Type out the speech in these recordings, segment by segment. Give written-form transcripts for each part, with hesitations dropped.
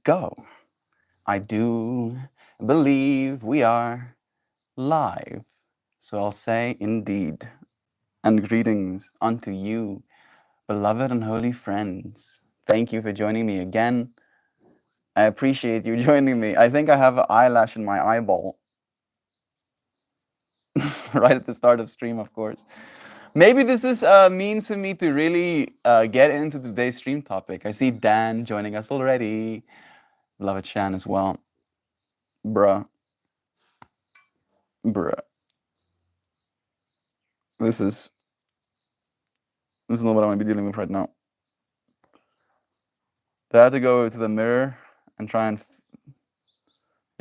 go. I do believe we are live. So I'll say indeed. And greetings unto you, beloved and holy friends. Thank you for joining me again. I appreciate you joining me. I think I have an eyelash in my eyeball. Right at the start of stream, of course. Maybe this is a means for me to really get into today's stream topic. I see Dan joining us already. Beloved Shan as well. Bruh. Bruh. This is not what I want to be dealing with right now. Do I have to go to the mirror and try and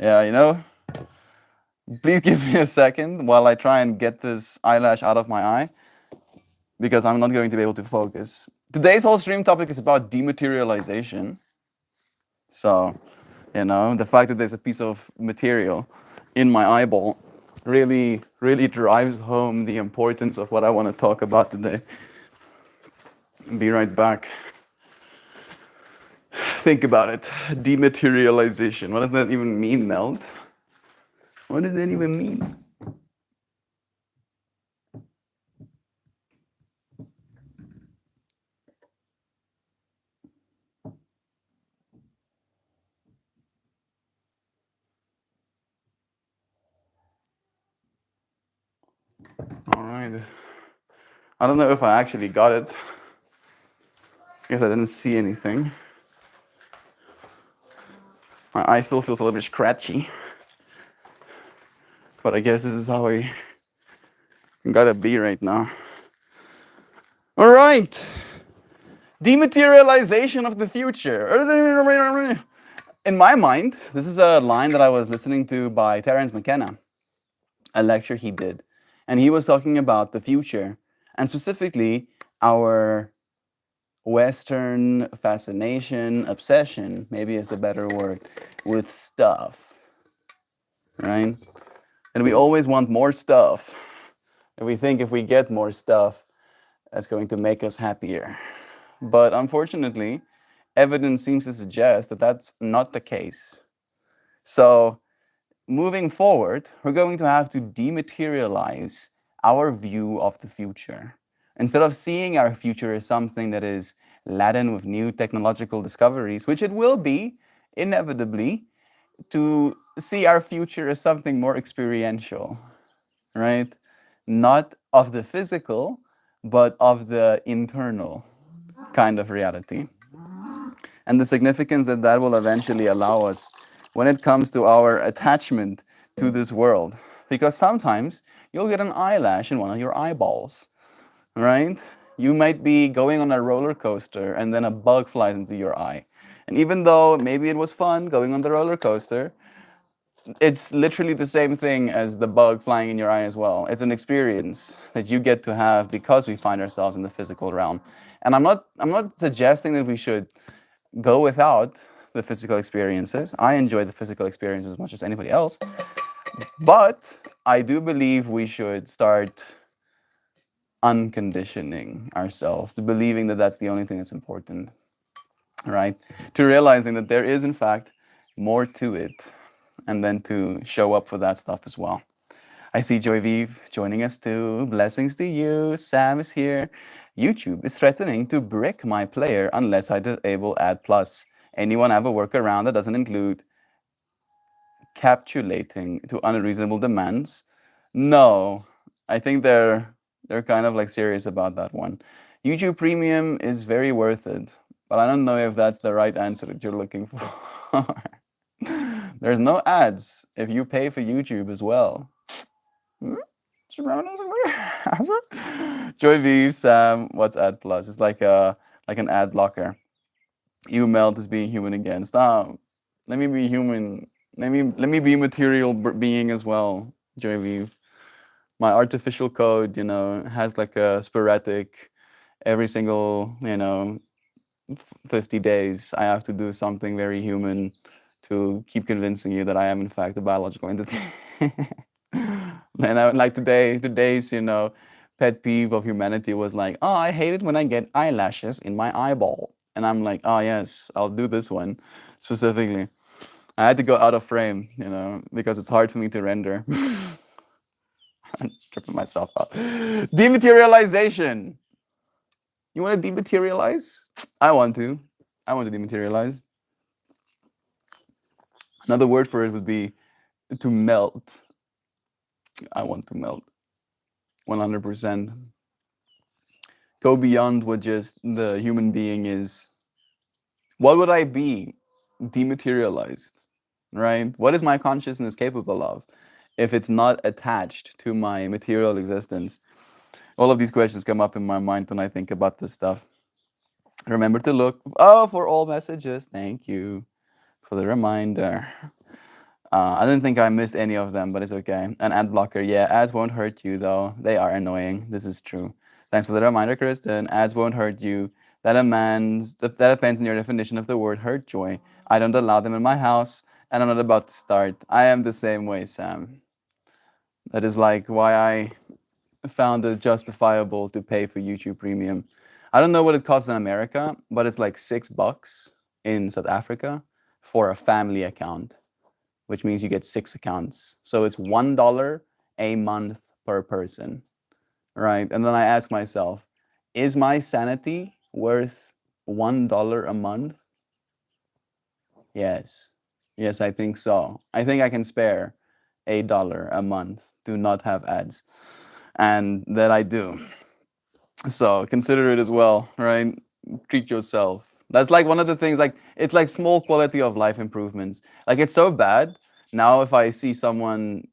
yeah, please give me a second while I try and get this eyelash out of my eye, because I'm not going to be able to focus. Today's whole stream topic is about dematerialization. So, the fact that there's a piece of material in my eyeball really drives home the importance of what I want to talk about today. Be right back. Think about it. Dematerialization. What does that even mean, Meld? What does that even mean? All right. I don't know if I actually got it. I guess I didn't see anything. My eye still feels a little bit scratchy. But I guess this is how I gotta be right now. All right. Dematerialization of the future. In my mind, this is a line that I was listening to by Terence McKenna, a lecture he did. And he was talking about the future, and specifically our Western fascination, obsession, maybe is the better word, with stuff, right? And we always want more stuff. And we think if we get more stuff, that's going to make us happier. But unfortunately, evidence seems to suggest that that's not the case. So moving forward, we're going to have to dematerialize our view of the future. Instead of seeing our future as something that is laden with new technological discoveries, which it will be, inevitably, to see our future as something more experiential, right? Not of the physical, but of the internal kind of reality. And the significance that that will eventually allow us when it comes to our attachment to this world. Because sometimes you'll get an eyelash in one of your eyeballs, right? You might be going on a roller coaster and then a bug flies into your eye. And even though maybe it was fun going on the roller coaster, it's literally the same thing as the bug flying in your eye as well. It's an experience that you get to have because we find ourselves in the physical realm. And I'm not suggesting that we should go without the physical experiences. I enjoy the physical experience as much as anybody else. But I do believe we should start unconditioning ourselves to believing that that's the only thing that's important, right? To realizing that there is, in fact, more to it, and then to show up for that stuff as well. I see Joy Vive joining us too. Blessings to you. Sam is here. YouTube is threatening to brick my player unless I disable Ad Plus. Anyone have a workaround that doesn't include capitulating to unreasonable demands? No, I think they're kind of like serious about that one. YouTube Premium is very worth it, but I don't know if that's the right answer that you're looking for. There's no ads if you pay for YouTube as well. Joy Vive, Sam, what's Ad Plus? It's like an ad blocker. You melt is being human again. Stop. Let me be human. Let me be material being as well. Joy Vive. My artificial code, has like a sporadic. Every single 50 days, I have to do something very human to keep convincing you that I am in fact a biological entity. And I like today's pet peeve of humanity was like, oh, I hate it when I get eyelashes in my eyeball. And I'm like, oh yes, I'll do this one specifically. I had to go out of frame, because it's hard for me to render. I'm tripping myself up. Dematerialization. You want to dematerialize? I want to. I want to dematerialize. Another word for it would be to melt. I want to melt 100%. Go beyond what just the human being is. What would I be dematerialized? Right? What is my consciousness capable of if it's not attached to my material existence? All of these questions come up in my mind when I think about this stuff. Remember to look for all messages. Thank you for the reminder. I didn't think I missed any of them, but it's okay. An ad blocker, yeah. Ads won't hurt you though. They are annoying. This is true. Thanks for the reminder, Kristen. Ads won't hurt you. That depends on your definition of the word hurt joy. I don't allow them in my house, and I'm not about to start. I am the same way, Sam. That is like why I found it justifiable to pay for YouTube Premium. I don't know what it costs in America, but it's like $6 in South Africa for a family account, which means you get 6 accounts. So it's $1 a month per person, right? And then I ask myself, is my sanity worth $1 a month? Yes. Yes, I think so. I think I can spare $1 a month to not have ads. And that I do. So consider it as well, right? Treat yourself. That's like one of the things, like it's like small quality of life improvements. Like it's so bad. Now if I see someone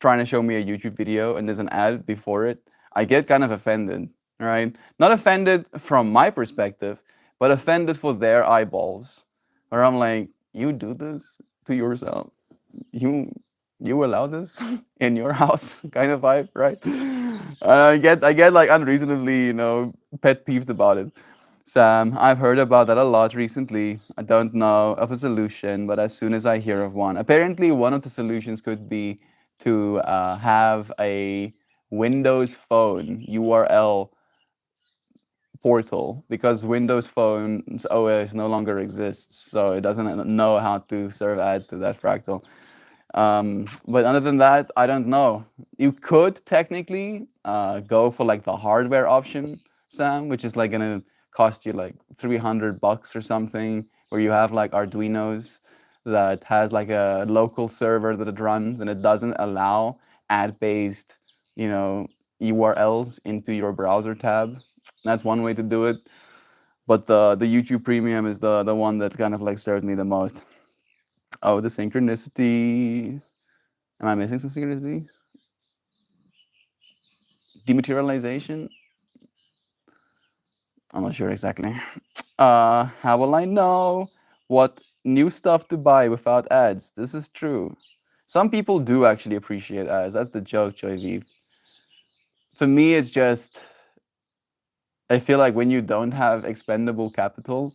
trying to show me a YouTube video and there's an ad before it, I get kind of offended, right? Not offended from my perspective, but offended for their eyeballs. Where I'm like, you do this to yourself? You allow this in your house, kind of vibe, right? I get like unreasonably, pet peeved about it. Sam, I've heard about that a lot recently. I don't know of a solution, but as soon as I hear of one, apparently one of the solutions could be to have a Windows Phone URL portal, because Windows Phone's OS no longer exists, so it doesn't know how to serve ads to that fractal. But other than that, I don't know. You could technically go for like the hardware option, Sam, which is like gonna cost you like $300 or something, where you have like Arduinos that has like a local server that it runs, and it doesn't allow ad-based, URLs into your browser tab. That's one way to do it. But the YouTube Premium is the one that kind of like served me the most. Oh, the synchronicities. Am I missing some synchronicities? Dematerialization? I'm not sure exactly. How will I know what new stuff to buy without ads? This is true. Some people do actually appreciate ads. That's the joke, Joy V. For me, it's just, I feel like when you don't have expendable capital,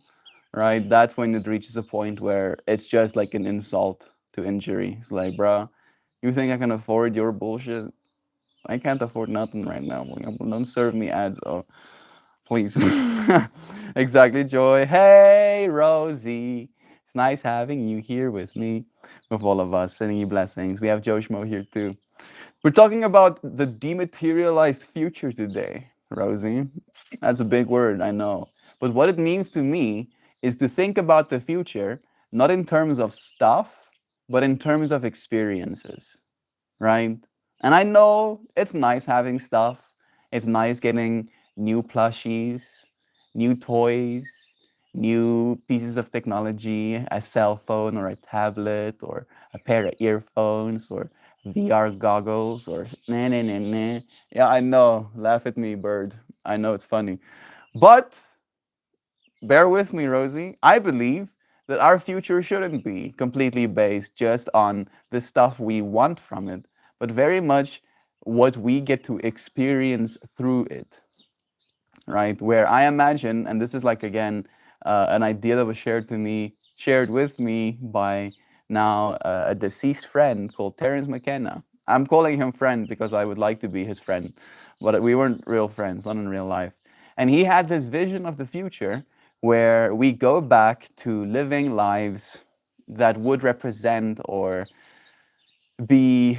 right, that's when it reaches a point where it's just like an insult to injury. It's like, bruh, you think I can afford your bullshit? I can't afford nothing right now. Don't serve me ads, oh, please. Exactly, Joy. Hey, Rosie. It's nice having you here with me, with all of us, sending you blessings. We have Joe Schmo here too. We're talking about the dematerialized future today, Rosie. That's a big word, I know. But what it means to me is to think about the future, not in terms of stuff, but in terms of experiences, right? And I know it's nice having stuff. It's nice getting new plushies, new toys, new pieces of technology, a cell phone or a tablet or a pair of earphones or VR goggles or nah, nah, nah, nah. Yeah, I know. Laugh at me, bird. I know it's funny. But bear with me, Rosie. I believe that our future shouldn't be completely based just on the stuff we want from it, but very much what we get to experience through it, right? Where I imagine, and this is like, again, an idea that was shared with me by now a deceased friend called Terence McKenna. I'm calling him friend because I would like to be his friend, but we weren't real friends, not in real life. And he had this vision of the future where we go back to living lives that would represent or be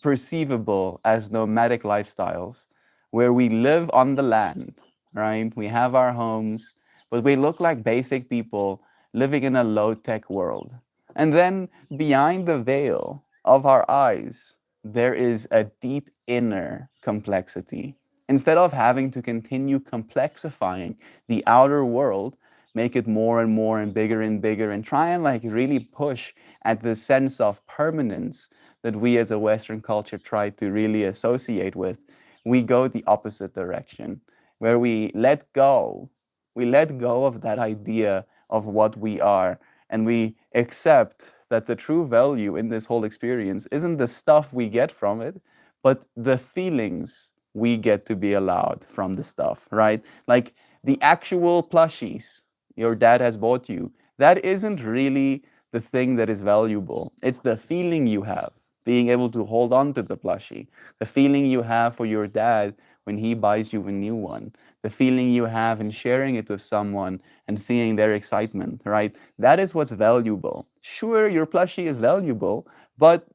perceivable as nomadic lifestyles, where we live on the land, right? We have our homes, but we look like basic people living in a low tech world. And then behind the veil of our eyes, there is a deep inner complexity. Instead of having to continue complexifying the outer world, make it more and bigger, and try and like really push at the sense of permanence that we as a Western culture try to really associate with, we go the opposite direction, where we let go of that idea of what we are, and we accept that the true value in this whole experience isn't the stuff we get from it, but the feelings we get to be allowed from the stuff, right? Like the actual plushies your dad has bought you, that isn't really the thing that is valuable. It's the feeling you have, being able to hold on to the plushie, the feeling you have for your dad when he buys you a new one, the feeling you have in sharing it with someone and seeing their excitement, right? That is what's valuable. Sure, your plushie is valuable, but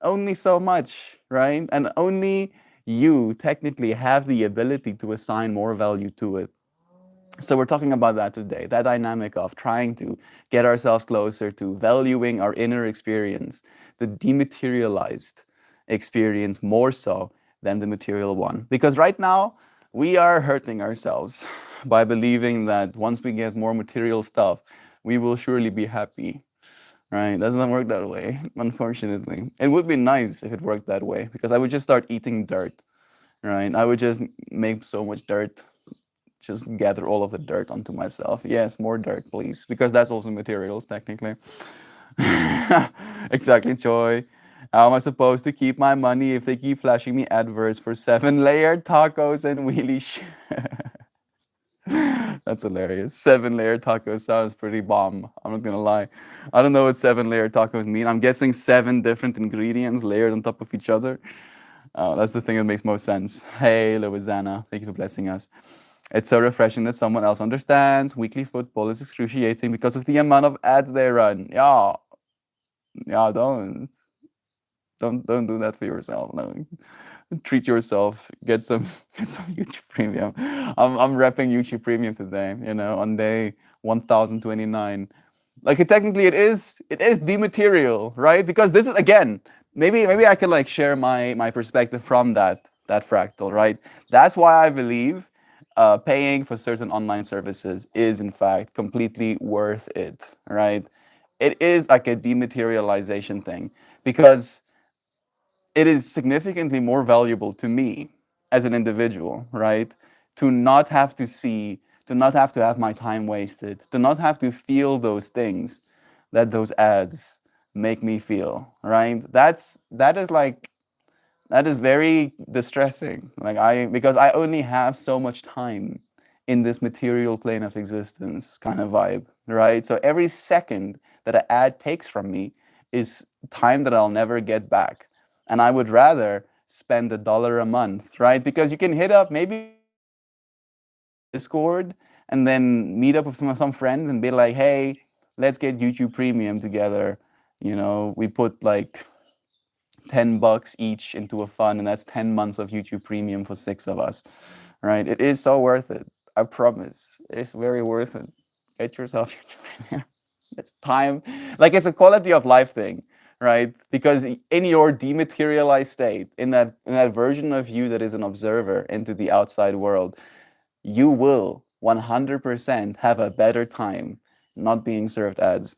only so much, right? And only you technically have the ability to assign more value to it. So we're talking about that today, that dynamic of trying to get ourselves closer to valuing our inner experience, the dematerialized experience more so than the material one. Because right now, we are hurting ourselves by believing that once we get more material stuff, we will surely be happy. Right? It doesn't work that way, unfortunately. It would be nice if it worked that way, because I would just start eating dirt, right? I would just make so much dirt, just gather all of the dirt onto myself. Yes, more dirt, please, because that's also materials, technically. Exactly, Joy. How am I supposed to keep my money if they keep flashing me adverts for 7-layered tacos and wheelie That's hilarious. 7-layer tacos sounds pretty bomb. I'm not gonna lie. I don't know what 7-layer tacos mean. I'm guessing 7 different ingredients layered on top of each other. That's the thing that makes most sense. Hey, Louisiana, thank you for blessing us. It's so refreshing that someone else understands. Weekly football is excruciating because of the amount of ads they run. Yeah, yeah, don't do that for yourself. No, treat yourself. Get some get some YouTube Premium. I'm repping YouTube Premium today. You know, on day 1029. Like technically it is dematerial, right? Because this is again maybe I can like share my perspective from that fractal, right? That's why I believe paying for certain online services is in fact completely worth it, right? It is like a dematerialization thing because it is significantly more valuable to me as an individual, right? To not have to see, to not have to have my time wasted, to not have to feel those things that those ads make me feel, right? That is very distressing. Like because I only have so much time in this material plane of existence kind of vibe, right? So every second that an ad takes from me is time that I'll never get back. And I would rather spend $1 a month, right? Because you can hit up maybe Discord and then meet up with some friends and be like, hey, let's get YouTube Premium together. You know, we put like $10 each into a fund, and that's 10 months of YouTube Premium for 6 of us, right? It is so worth it. I promise. It's very worth it. Get yourself YouTube Premium. It's time. Like it's a quality of life thing, right? Because in your dematerialized state, in that version of you that is an observer into the outside world, you will 100% have a better time not being served ads.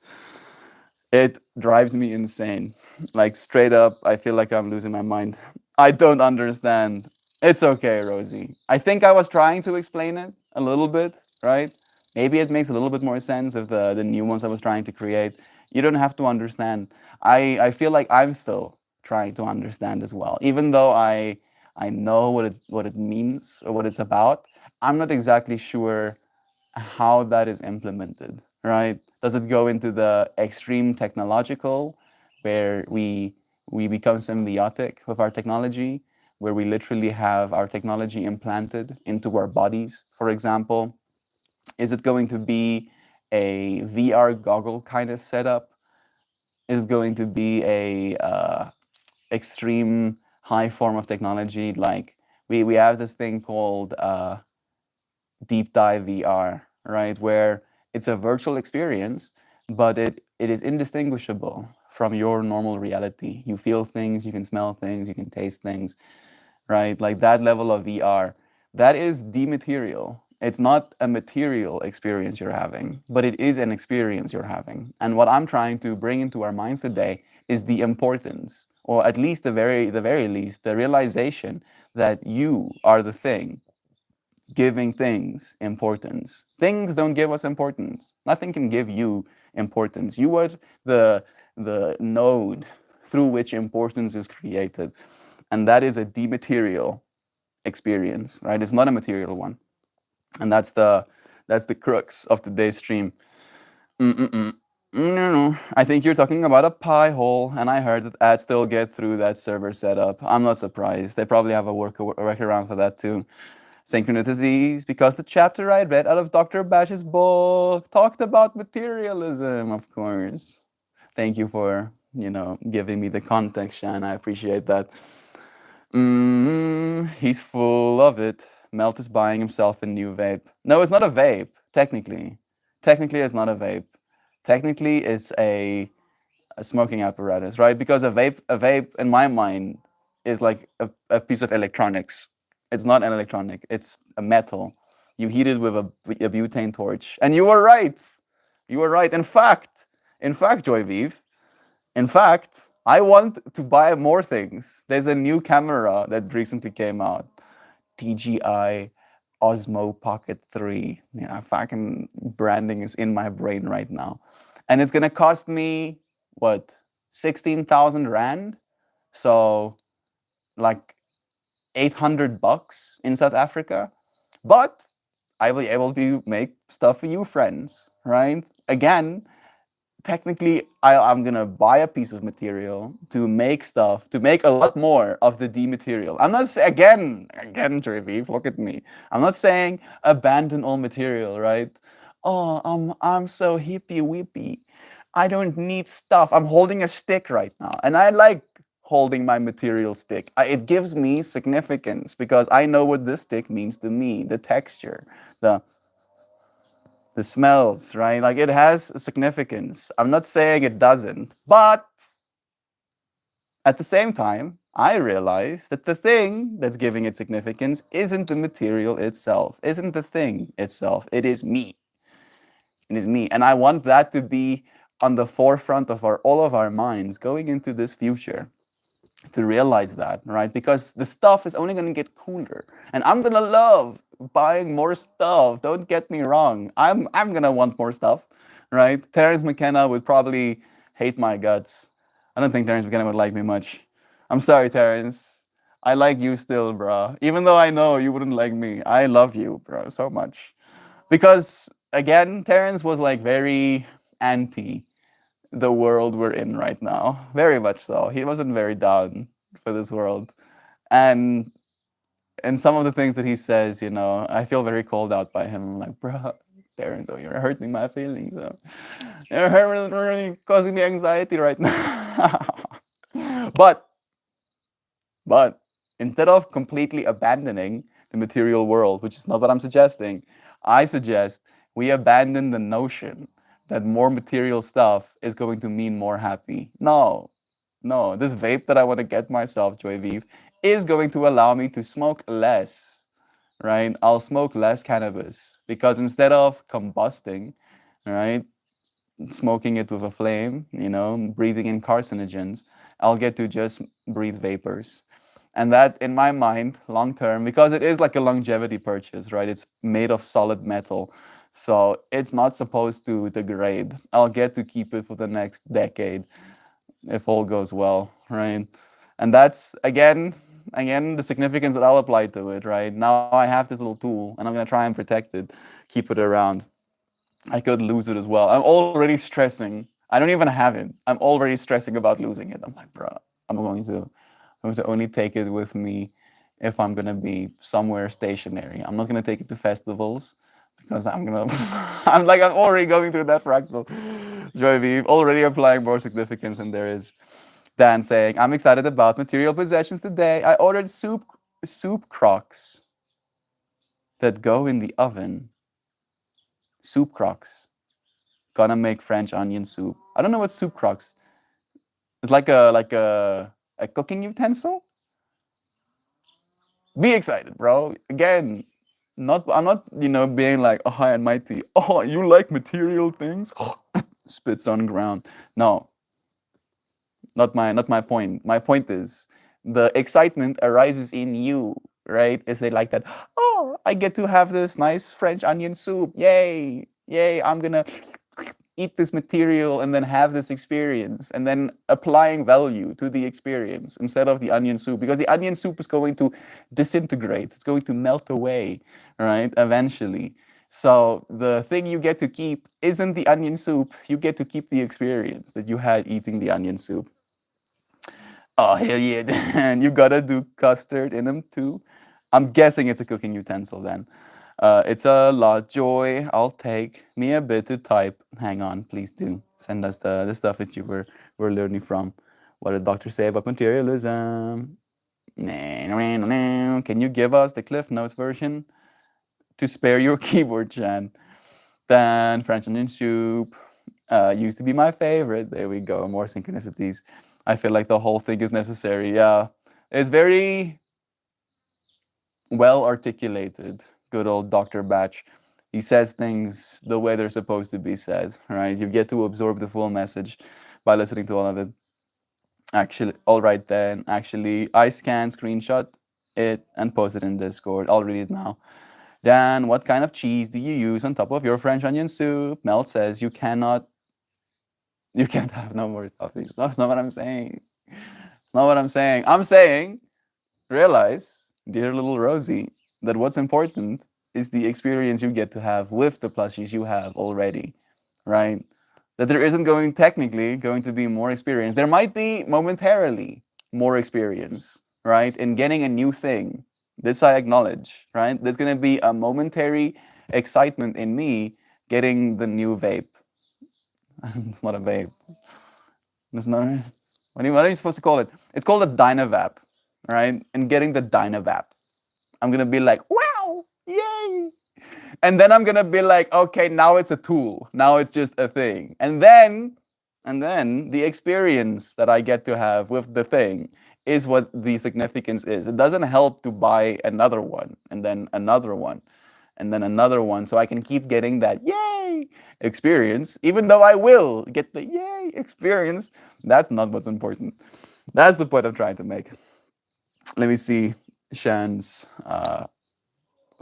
It drives me insane. Like straight up, I feel like I'm losing my mind. I don't understand. It's okay, Rosie. I think I was trying to explain it a little bit, right? Maybe it makes a little bit more sense of the new ones I was trying to create. You don't have to understand. I feel like I'm still trying to understand as well. Even though I know what it means or what it's about, I'm not exactly sure how that is implemented, right? Does it go into the extreme technological, where we become symbiotic with our technology, where we literally have our technology implanted into our bodies, for example? Is it going to be a VR goggle kind of setup? Is it going to be a extreme high form of technology? Like we have this thing called deep dive VR, right? Where it's a virtual experience, but it is indistinguishable from your normal reality. You feel things, you can smell things, you can taste things, right? Like that level of VR, that is dematerial. It's not a material experience you're having, but it is an experience you're having. And what I'm trying to bring into our minds today is the importance, or at least the very least, the realization that you are the thing giving things importance. Things don't give us importance. Nothing can give you importance. You are the node through which importance is created. And that is a dematerial experience, right? It's not a material one. And that's the crux of today's stream. Mm-mm-mm. No. I think you're talking about a pie hole, and I heard that ads still get through that server setup. I'm not surprised. They probably have a workaround for that too. Synchronicities, because the chapter I read out of Dr. Bash's book talked about materialism, of course. Thank you for, giving me the context, Shan. I appreciate that. He's full of it. Melt is buying himself a new vape. No, it's not a vape, technically. Technically, it's not a vape. Technically, it's a smoking apparatus, right? Because a vape, in my mind, is like a piece of electronics. It's not an electronic. It's a metal. You heat it with a butane torch, and you were right. You were right. In fact, Joy Vive, in fact, I want to buy more things. There's a new camera that recently came out, DJI Osmo Pocket 3. Yeah, fucking branding is in my brain right now. And it's gonna cost me what, 16,000 rand? So like $800 in South Africa. But I will be able to make stuff for you friends, right? Again, technically I'm gonna buy a piece of material to make stuff, to make a lot more of the D material. I'm not again, Trevi, look at me. I'm not saying abandon all material, right? Oh, I'm so hippie whippy. I don't need stuff. I'm holding a stick right now, and I like holding my material stick. It gives me significance because I know what this stick means to me, the texture, the the smells, right? Like it has significance. I'm not saying it doesn't, but at the same time, I realize that the thing that's giving it significance isn't the material itself, isn't the thing itself. It is me. It is me. And I want that to be on the forefront of all of our minds going into this future, to realize that, right? Because the stuff is only going to get cooler, and I'm going to love buying more stuff. Don't get me wrong. I'm going to want more stuff, right? Terence McKenna would probably hate my guts. I don't think Terence McKenna would like me much. I'm sorry, Terence. I like you still, bro. Even though I know you wouldn't like me, I love you, bro, so much. Because again, Terence was like very anti the world we're in right now. Very much so. He wasn't very down for this world. And some of the things that he says, I feel very called out by him. I'm like, bro, Terence, oh, you're hurting my feelings. You're really causing me anxiety right now. but but instead of completely abandoning the material world, which is not what I'm suggesting, I suggest we abandon the notion that more material stuff is going to mean more happy. No, this vape that I want to get myself, Joy Vive, is going to allow me to smoke less, right? I'll smoke less cannabis because instead of combusting, right, smoking it with a flame, breathing in carcinogens, I'll get to just breathe vapors. And that, in my mind, long term, because it is like a longevity purchase, right? It's made of solid metal. So it's not supposed to degrade. I'll get to keep it for the next decade if all goes well, right? And that's, again, the significance that I'll apply to it, right? Now I have this little tool and I'm going to try and protect it, keep it around. I could lose it as well. I'm already stressing. I don't even have it. I'm already stressing about losing it. I'm like, bro, I'm going to only take it with me if I'm going to be somewhere stationary. I'm not going to take it to festivals because I'm gonna. I'm already going through that fractal. Joy V, already applying more significance than there is. Dan saying, I'm excited about material possessions today. I ordered soup crocs that go in the oven. Soup crocs. Gonna make French onion soup. I don't know what soup crocs. It's like a cooking utensil. Be excited, bro. Again, I'm not being like high and mighty. Oh, you like material things? Spits on ground. No, not my point. My point is the excitement arises in you, right? Is they like that? Oh, I get to have this nice French onion soup. Yay! Yay! I'm gonna eat this material and then have this experience and then applying value to the experience instead of the onion soup, because the onion soup is going to disintegrate, it's going to melt away, right, eventually. So the thing you get to keep isn't the onion soup, you get to keep the experience that you had eating the onion soup. Oh, hell yeah, Dan. You gotta do custard in them too. I'm guessing it's a cooking utensil then. It's a lot, Joy. I'll take me a bit to type. Hang on, please do. Send us the stuff that you were learning from. What did Doctor say about materialism? Can you give us the Cliff Notes version? To spare your keyboard, Chan. Then French onion soup. Used to be my favorite. There we go. More synchronicities. I feel like the whole thing is necessary. Yeah. It's very well articulated. Good old Dr. Batch. He says things the way they're supposed to be said, right? You get to absorb the full message by listening to all of it. Actually, all right then. Actually, I screenshot it, and post it in Discord. I'll read it now. Dan, what kind of cheese do you use on top of your French onion soup? Mel says you can't have no more toppings. That's not what I'm saying. It's not what I'm saying. I'm saying, realize, dear little Rosie, that what's important is the experience you get to have with the plushies you have already, right? That there isn't technically going to be more experience. There might be momentarily more experience, right? In getting a new thing. This I acknowledge, right? There's going to be a momentary excitement in me getting the new vape. It's not a vape. It's not. What are you supposed to call it? It's called a Dynavap, right? And getting the Dynavap, I'm gonna be like, wow, yay! And then I'm gonna be like, okay, now it's a tool. Now it's just a thing. And then the experience that I get to have with the thing is what the significance is. It doesn't help to buy another one and then another one and then another one, so I can keep getting that yay experience, even though I will get the yay experience. That's not what's important. That's the point I'm trying to make. Let me see Shan's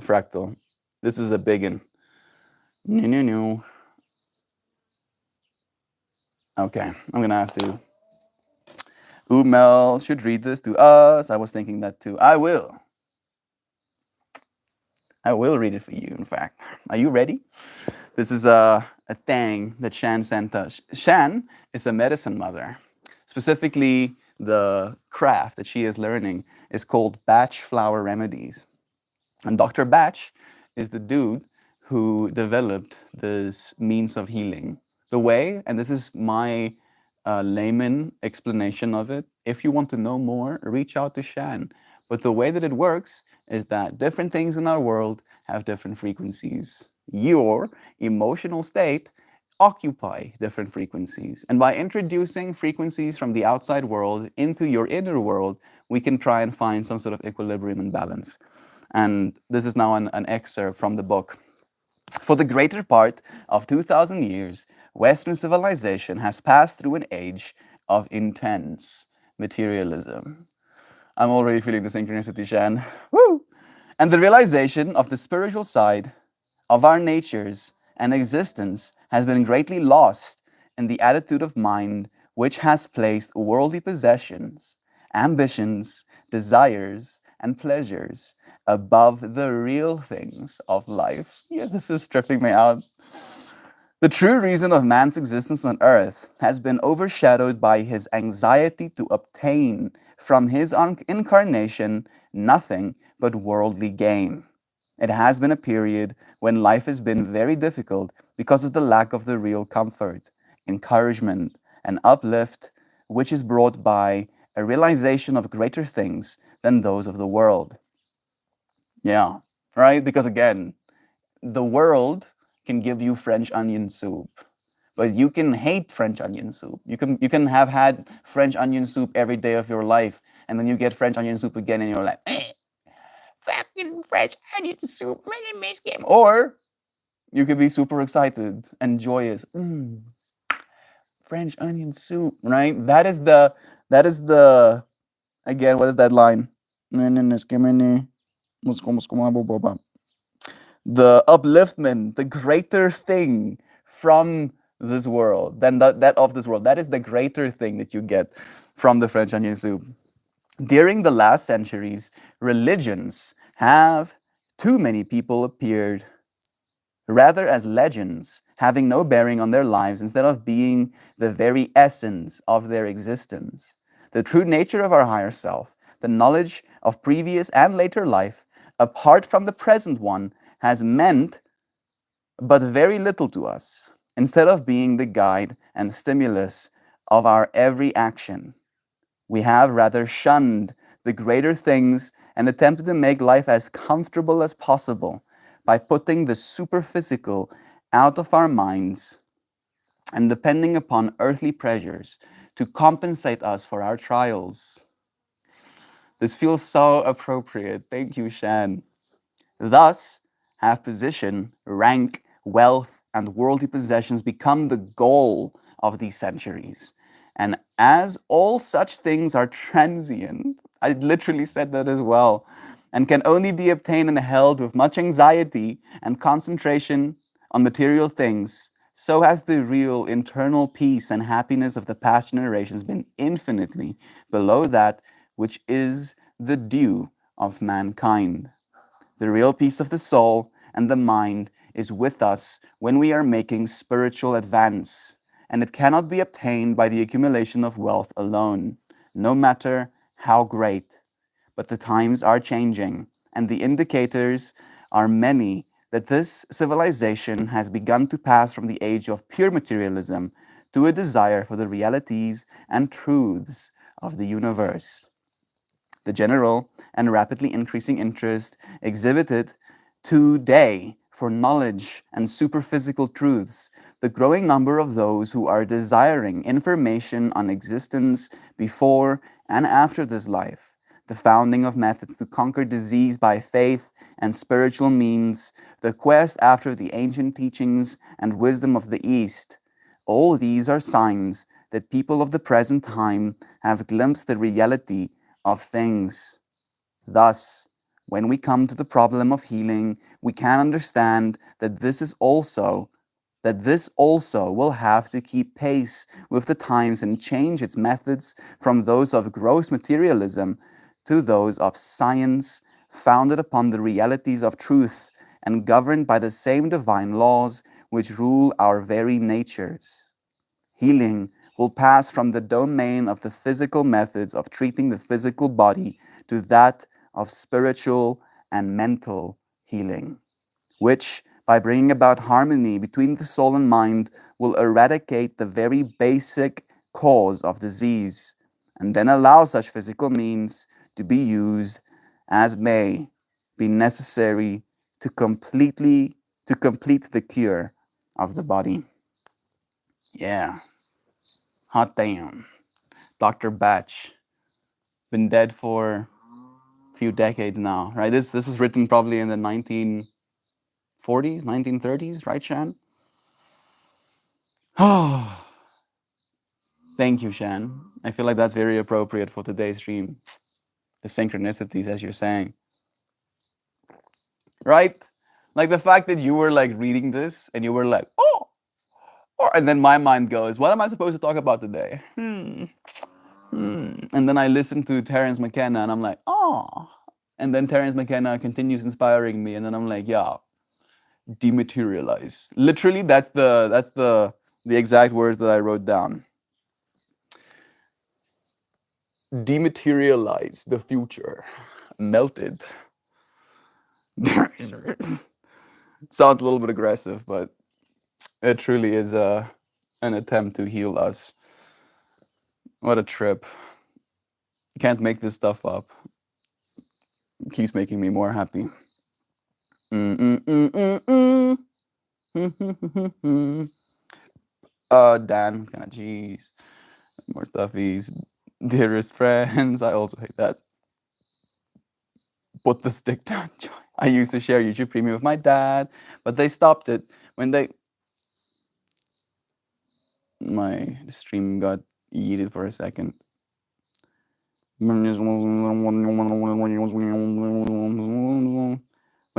fractal. This is a big one. No. Okay, I'm gonna have to. Mel should read this to us. I was thinking that too. I will read it for you, in fact. Are you ready? This is a thing that Shan sent us. Shan is a medicine mother. Specifically, the craft that she is learning is called Batch Flower Remedies. And Dr. Batch is the dude who developed this means of healing. The way, and this is my layman explanation of it, if you want to know more, reach out to Shan. But the way that it works is that different things in our world have different frequencies. Your emotional state occupy different frequencies. And by introducing frequencies from the outside world into your inner world, we can try and find some sort of equilibrium and balance. And this is now an excerpt from the book. For the greater part of 2,000 years, Western civilization has passed through an age of intense materialism. I'm already feeling the synchronicity, Shan. Woo! And the realization of the spiritual side of our natures and existence has been greatly lost in the attitude of mind which has placed worldly possessions, ambitions, desires, and pleasures above the real things of life. Yes, this is stripping me out. The true reason of man's existence on earth has been overshadowed by his anxiety to obtain from his incarnation nothing but worldly gain. It has been a period when life has been very difficult because of the lack of the real comfort, encouragement, and uplift which is brought by a realization of greater things than those of the world. Yeah, right? Because again, the world can give you French onion soup, but you can hate French onion soup. You can have had French onion soup every day of your life, and then you get French onion soup again, and you're like, fucking French onion soup, man, miss game. Or you could be super excited and joyous. French onion soup, right? That is the again. What is that line? The upliftment, the greater thing from this world than that of this world. That is the greater thing that you get from the French onion soup. During the last centuries, religions have too many people appeared rather as legends, having no bearing on their lives instead of being the very essence of their existence. The true nature of our higher self, the knowledge of previous and later life, apart from the present one, has meant but very little to us, instead of being the guide and stimulus of our every action. We have rather shunned the greater things and attempted to make life as comfortable as possible by putting the superphysical out of our minds and depending upon earthly pleasures to compensate us for our trials. This feels so appropriate. Thank you, Shan. Thus, have position, rank, wealth, and worldly possessions become the goal of these centuries. And as all such things are transient, I literally said that as well, and can only be obtained and held with much anxiety and concentration on material things, so has the real internal peace and happiness of the past generations been infinitely below that which is the due of mankind. The real peace of the soul and the mind is with us when we are making spiritual advance, and it cannot be obtained by the accumulation of wealth alone, no matter how great. But the times are changing, and the indicators are many that this civilization has begun to pass from the age of pure materialism to a desire for the realities and truths of the universe. The general and rapidly increasing interest exhibited today for knowledge and superphysical truths, the growing number of those who are desiring information on existence before and after this life, the founding of methods to conquer disease by faith and spiritual means, the quest after the ancient teachings and wisdom of the East, all these are signs that people of the present time have glimpsed the reality of things. Thus, when we come to the problem of healing, we can understand that this also will have to keep pace with the times and change its methods from those of gross materialism to those of science, founded upon the realities of truth and governed by the same divine laws which rule our very natures. Healing will pass from the domain of the physical methods of treating the physical body to that of spiritual and mental healing, which, by bringing about harmony between the soul and mind, will eradicate the very basic cause of disease, and then allow such physical means to be used as may be necessary to complete the cure of the body. Yeah. Hot damn. Dr. Batch. Been dead for a few decades now, right? This was written probably in the 1940s, 1930s, right, Shan? Oh, thank you, Shan. I feel like that's very appropriate for today's stream. The synchronicities, as you're saying. Right? Like the fact that you were like reading this and you were like, oh, and then my mind goes, what am I supposed to talk about today? And then I listen to Terence McKenna and I'm like, oh. And then Terence McKenna continues inspiring me, and then I'm like, yeah, dematerialize. Literally, that's the exact words that I wrote down. Dematerialize the future. Melted. Sounds a little bit aggressive, but it truly is an attempt to heal us. What a trip. Can't make this stuff up. It keeps making me more happy. Dan, kind of jeez. More stuffies. Dearest friends. I also hate that. Put the stick down, Joy. I used to share YouTube Premium with my dad, but they stopped it when my stream got yeeted for a second. When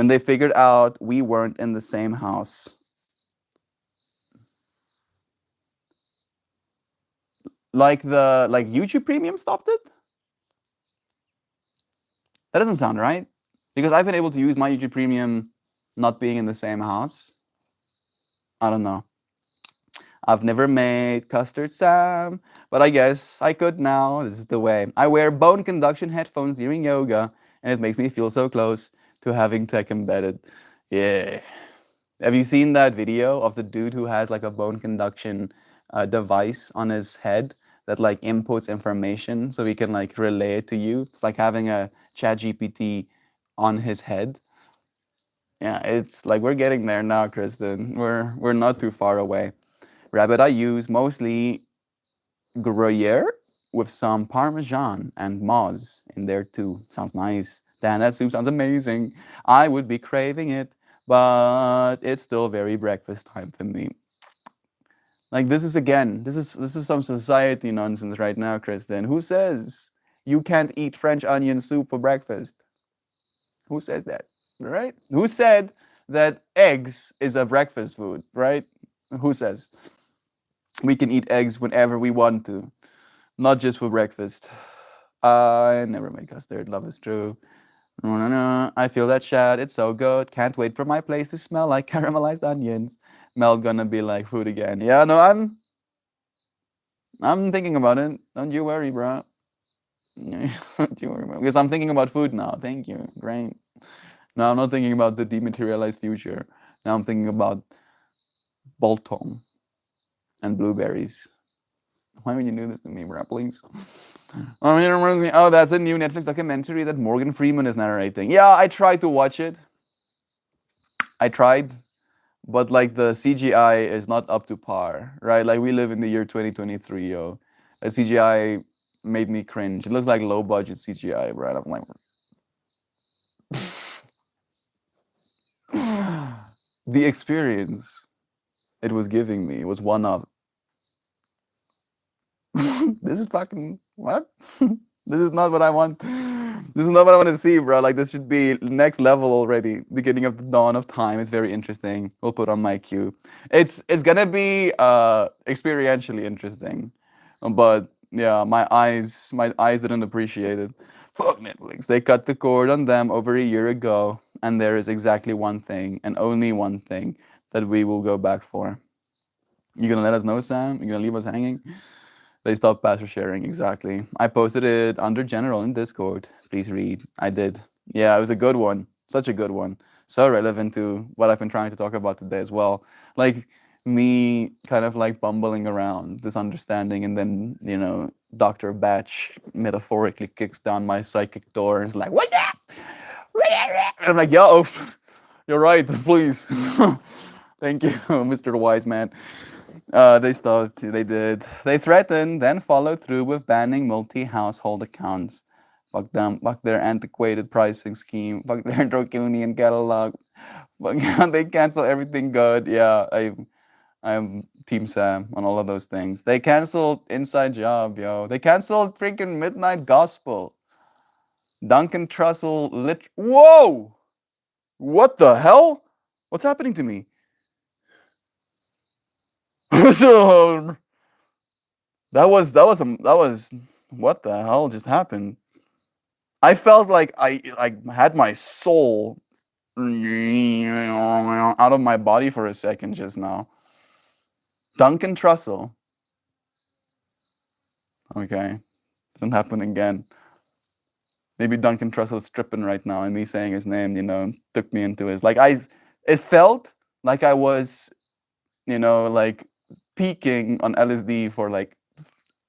they figured out we weren't in the same house. Like YouTube Premium stopped it? That doesn't sound right. Because I've been able to use my YouTube Premium not being in the same house. I don't know. I've never made custard Sam, but I guess I could now. This is the way. I wear bone conduction headphones during yoga, and it makes me feel so close to having tech embedded. Yeah. Have you seen that video of the dude who has like a bone conduction device on his head that like inputs information so he can like relay it to you? It's like having a chat GPT on his head. Yeah, it's like we're getting there now, Kristen. We're not too far away. Rabbit I use mostly Gruyere with some Parmesan and Moz in there too. Sounds nice. Dan, that soup sounds amazing. I would be craving it, but it's still very breakfast time for me. Like this is some society nonsense right now, Kristen. Who says you can't eat French onion soup for breakfast? Who says that? Right? Who said that eggs is a breakfast food, right? Who says? We can eat eggs whenever we want to, not just for breakfast. I never make custard. Love is true. I feel that chat. It's so good. Can't wait for my place to smell like caramelized onions. Mel gonna be like food again. Yeah, no, I'm thinking about it. Don't you worry, bro. Don't you worry, bro. Because I'm thinking about food now. Thank you. Great. No, I'm not thinking about the dematerialized future. Now I'm thinking about Bolton and blueberries. Why would you do this to me, bro? Please. Oh, that's a new Netflix documentary that Morgan Freeman is narrating. Yeah, I tried to watch it. I tried, but like the CGI is not up to par, right? Like we live in the year 2023, yo. The CGI made me cringe. It looks like low budget CGI, right? I'm like, the experience it was giving me was one of this is fucking what? This is not what I want. This is not what I want to see, bro. Like this should be next level already. Beginning of the dawn of time. It's very interesting. We'll put on my queue. It's gonna be experientially interesting, but yeah, my eyes didn't appreciate it. Fuck Netflix. They cut the cord on them over a year ago, and there is exactly one thing and only one thing that we will go back for. You gonna let us know, Sam? You gonna leave us hanging? They stopped password sharing, exactly. I posted it under general in Discord. Please read. I did. Yeah, it was a good one. Such a good one. So relevant to what I've been trying to talk about today as well. Like me kind of like bumbling around this understanding, and then, Dr. Batch metaphorically kicks down my psychic door and is like, what's that? And I'm like, yo, you're right, please. Thank you, Mr. Wise Man. They stopped. They did. They threatened, then followed through with banning multi-household accounts. Fuck them. Fuck their antiquated pricing scheme. Fuck their draconian catalog. Fuck, they cancel everything good. Yeah, I'm Team Sam on all of those things. They canceled Inside Job, yo. They canceled freaking Midnight Gospel. Duncan Trussell Whoa! What the hell? What's happening to me? So that was what the hell just happened? I felt like I had my soul out of my body for a second just now. Duncan Trussell. Okay. Didn't happen again. Maybe Duncan Trussell's tripping right now, and me saying his name, took me into his like. It felt like I was, like peaking on LSD for like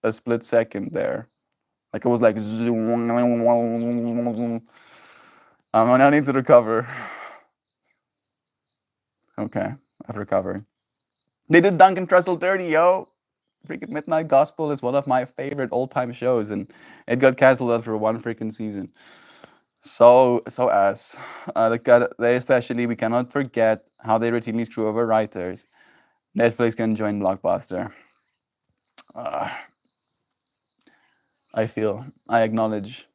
a split second there. Like it was like, I need to recover. Okay, I've recovered. They did Duncan Trussell dirty, yo. Freaking Midnight Gospel is one of my favorite old-time shows, and it got canceled after one freaking season. So ass. They especially, we cannot forget how they routinely screw over writers. Netflix can join Blockbuster. I acknowledge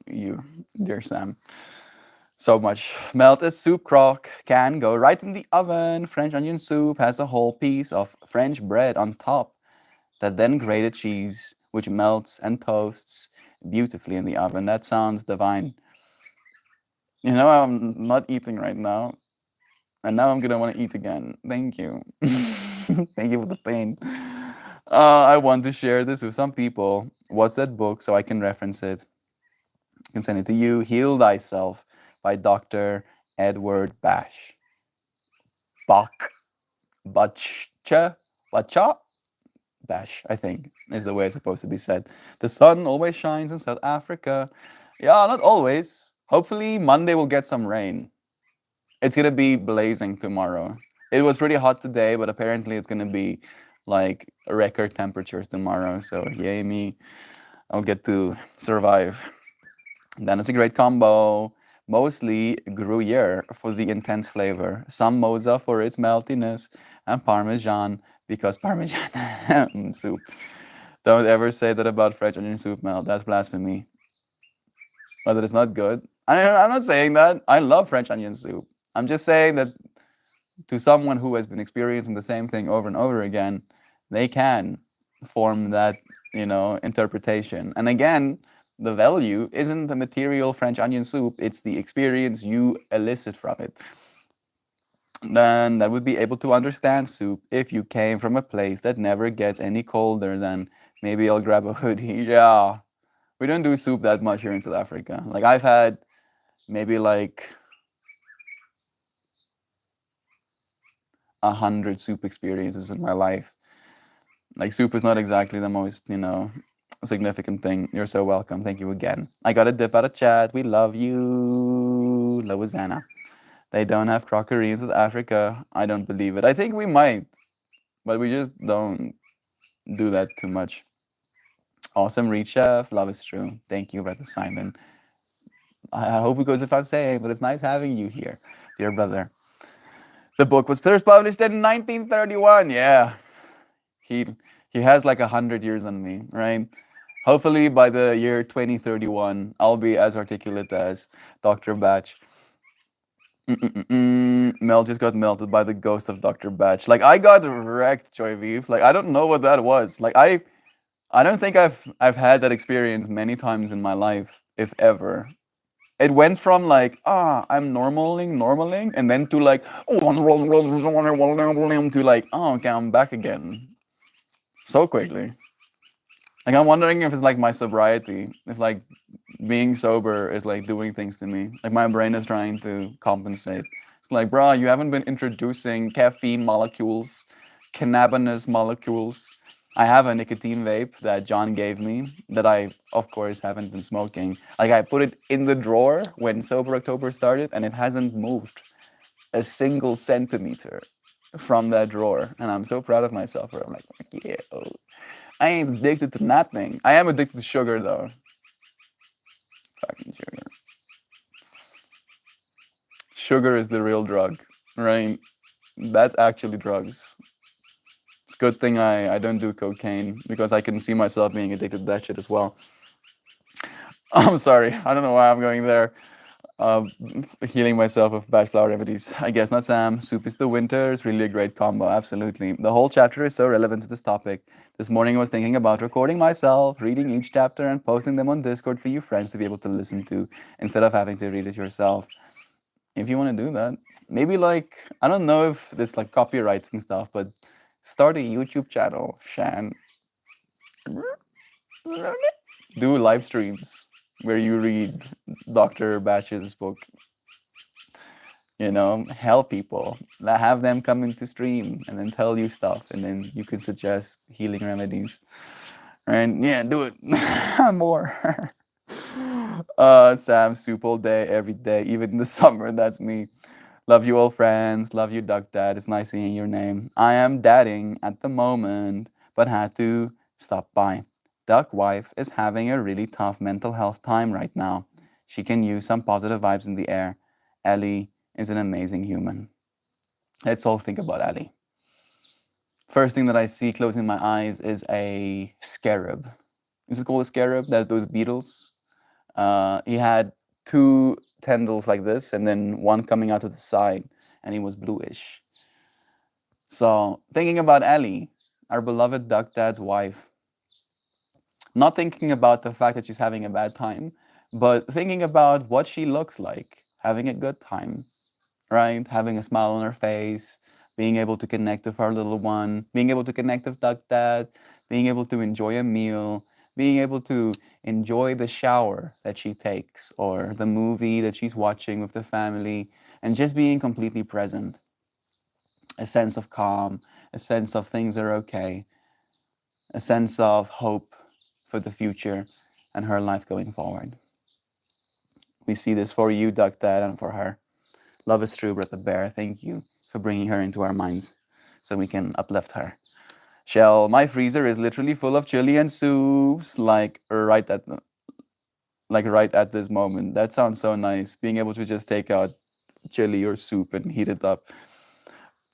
you, dear Sam. So much. Melt a soup crock can go right in the oven. French onion soup has a whole piece of French bread on top that then grated cheese, which melts and toasts beautifully in the oven. That sounds divine. I'm not eating right now, and now I'm gonna want to eat again. Thank you. Thank you for the pain. I want to share this with some people. What's that book so I can reference it? I can send it to you. Heal Thyself by Dr. Edward Bash. Bacha? Bash, I think, is the way it's supposed to be said. The sun always shines in South Africa. Yeah, not always. Hopefully Monday we'll get some rain. It's gonna be blazing tomorrow. It was pretty hot today, but apparently it's gonna be like record temperatures tomorrow. So yay me. I'll get to survive. Then it's a great combo. Mostly Gruyere for the intense flavor, some Moza for its meltiness, and Parmesan because Parmesan soup. Don't ever say that about French onion soup, Mel. That's blasphemy. But that it's not good. I'm not saying that. I love French onion soup. I'm just saying that to someone who has been experiencing the same thing over and over again, they can form that, interpretation. And again, the value isn't the material French onion soup, it's the experience you elicit from it. Then that would be able to understand soup if you came from a place that never gets any colder than maybe I'll grab a hoodie. Yeah. We don't do soup that much here in South Africa. Like I've had maybe like 100 soup experiences in my life. Like soup is not exactly the most, significant thing. You're so welcome. Thank you again. I got a dip out of chat. We love you, Louisiana. They don't have crockery in South Africa. I don't believe it. I think we might, but we just don't do that too much. Awesome read, Chef. Love is true. Thank you, Brother Simon. I hope it goes without saying, but it's nice having you here, dear brother. The book was first published in 1931. Yeah, he has like 100 years on me, right? Hopefully by the year 2031, I'll be as articulate as Dr. Batch. Mel just got melted by the ghost of Dr. Batch. Like I got wrecked, Joy Vive. Like I don't know what that was. Like I don't think I've had that experience many times in my life, if ever. It went from like, I'm normaling, and then to like, to like, oh, okay, I'm back again. So quickly. Like I'm wondering if it's like my sobriety, if like being sober is like doing things to me. Like my brain is trying to compensate. It's like, bro, you haven't been introducing caffeine molecules, cannabis molecules. I have a nicotine vape that John gave me that I, of course, haven't been smoking. Like I put it in the drawer when Sober October started, and it hasn't moved a single centimeter from that drawer. And I'm so proud of myself. Where I'm like, yeah, I ain't addicted to nothing. I am addicted to sugar, though. Fucking sugar. Sugar is the real drug, right? That's actually drugs. It's a good thing I don't do cocaine because I can see myself being addicted to that shit as well. I'm sorry. I don't know why I'm going there. Healing myself with batch flower remedies. I guess not, Sam. Soup is the winter. It's really a great combo. Absolutely. The whole chapter is so relevant to this topic. This morning I was thinking about recording myself, reading each chapter, and posting them on Discord for you friends to be able to listen to instead of having to read it yourself. If you want to do that, maybe like, I don't know if there's like copyrights and stuff, but start a YouTube channel, Shan. Do live streams where you read Dr. Batch's book. Help people, have them come into stream and then tell you stuff, and then you can suggest healing remedies. Right? Yeah, do it. More. Sam, soup all day, every day, even in the summer. That's me. Love you all, friends. Love you, Duck Dad. It's nice seeing your name. I am dadding at the moment, but had to stop by. Duck wife is having a really tough mental health time right now. She can use some positive vibes in the air. Ellie is an amazing human. Let's all think about Ellie. First thing that I see closing my eyes is a scarab. Is it called a scarab? Those beetles? He had two tendrils like this, and then one coming out to the side, and he was bluish. So, thinking about Ellie, our beloved Duck Dad's wife, not thinking about the fact that she's having a bad time, but thinking about what she looks like, having a good time, right? Having a smile on her face, being able to connect with our little one, being able to connect with Duck Dad, being able to enjoy a meal, being able to enjoy the shower that she takes or the movie that she's watching with the family, and just being completely present. A sense of calm, a sense of things are okay, a sense of hope for the future and her life going forward. We see this for you, Duck Dad, and for her. Love is true, Brother Bear. Thank you for bringing her into our minds so we can uplift her. Shell, my freezer is literally full of chili and soups, like right at this moment. That sounds so nice. Being able to just take out chili or soup and heat it up.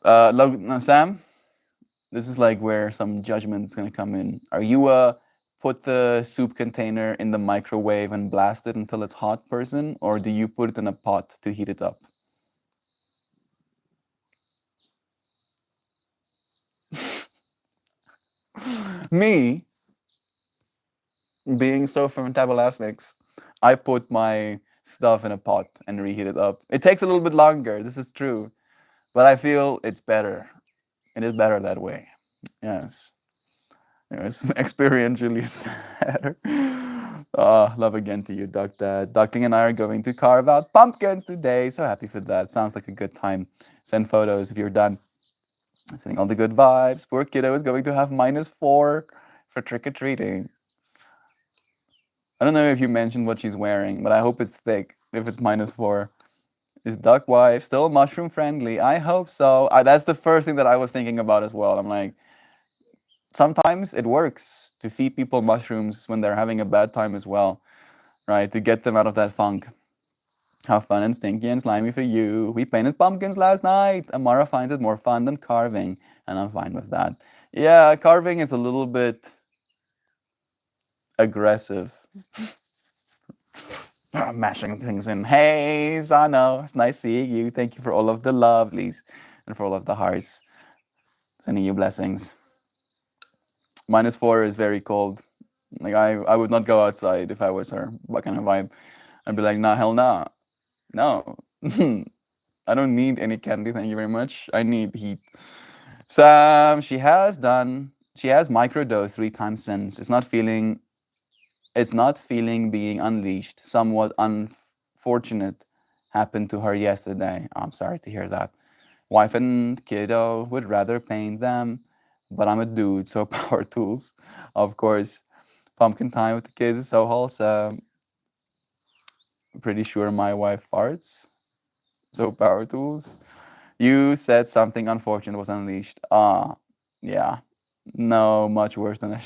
Sam, this is like where some judgment's gonna come in. Are you a put the soup container in the microwave and blast it until it's hot person, or do you put it in a pot to heat it up? Me, being so fantabulastics, I put my stuff in a pot and reheat it up. It takes a little bit longer, this is true, but I feel it's better. It is better that way. Yes. Yes, experientially it's better. Love again to you, Duck Dad. Duckling and I are going to carve out pumpkins today. So happy for that. Sounds like a good time. Send photos if you're done. Sending all the good vibes. Poor kiddo is going to have -4 for trick-or-treating. I don't know if you mentioned what she's wearing, but I hope it's thick if it's -4. Is Duck Wife still mushroom friendly? I hope so. That's the first thing that I was thinking about as well. I'm like, sometimes it works to feed people mushrooms when they're having a bad time as well, right? To get them out of that funk. How fun and stinky and slimy for you. We painted pumpkins last night. Amara finds it more fun than carving, and I'm fine with that. Yeah, carving is a little bit aggressive. Mashing things in. Hey, Zano, it's nice seeing you. Thank you for all of the lovelies and for all of the hearts. Sending you blessings. -4 is very cold. Like I would not go outside if I was her. What kind of vibe? I'd be like, nah, hell nah. No. I don't need any candy, thank you very much. I need heat. Sam, she has microdosed 3 times since. It's not feeling being unleashed. Somewhat unfortunate happened to her yesterday. I'm sorry to hear that. Wife and kiddo would rather paint them, but I'm a dude, so power tools. Of course, pumpkin time with the kids is so wholesome. Pretty sure my wife farts, so power tools. You said something unfortunate was unleashed. Yeah. No, much worse than that.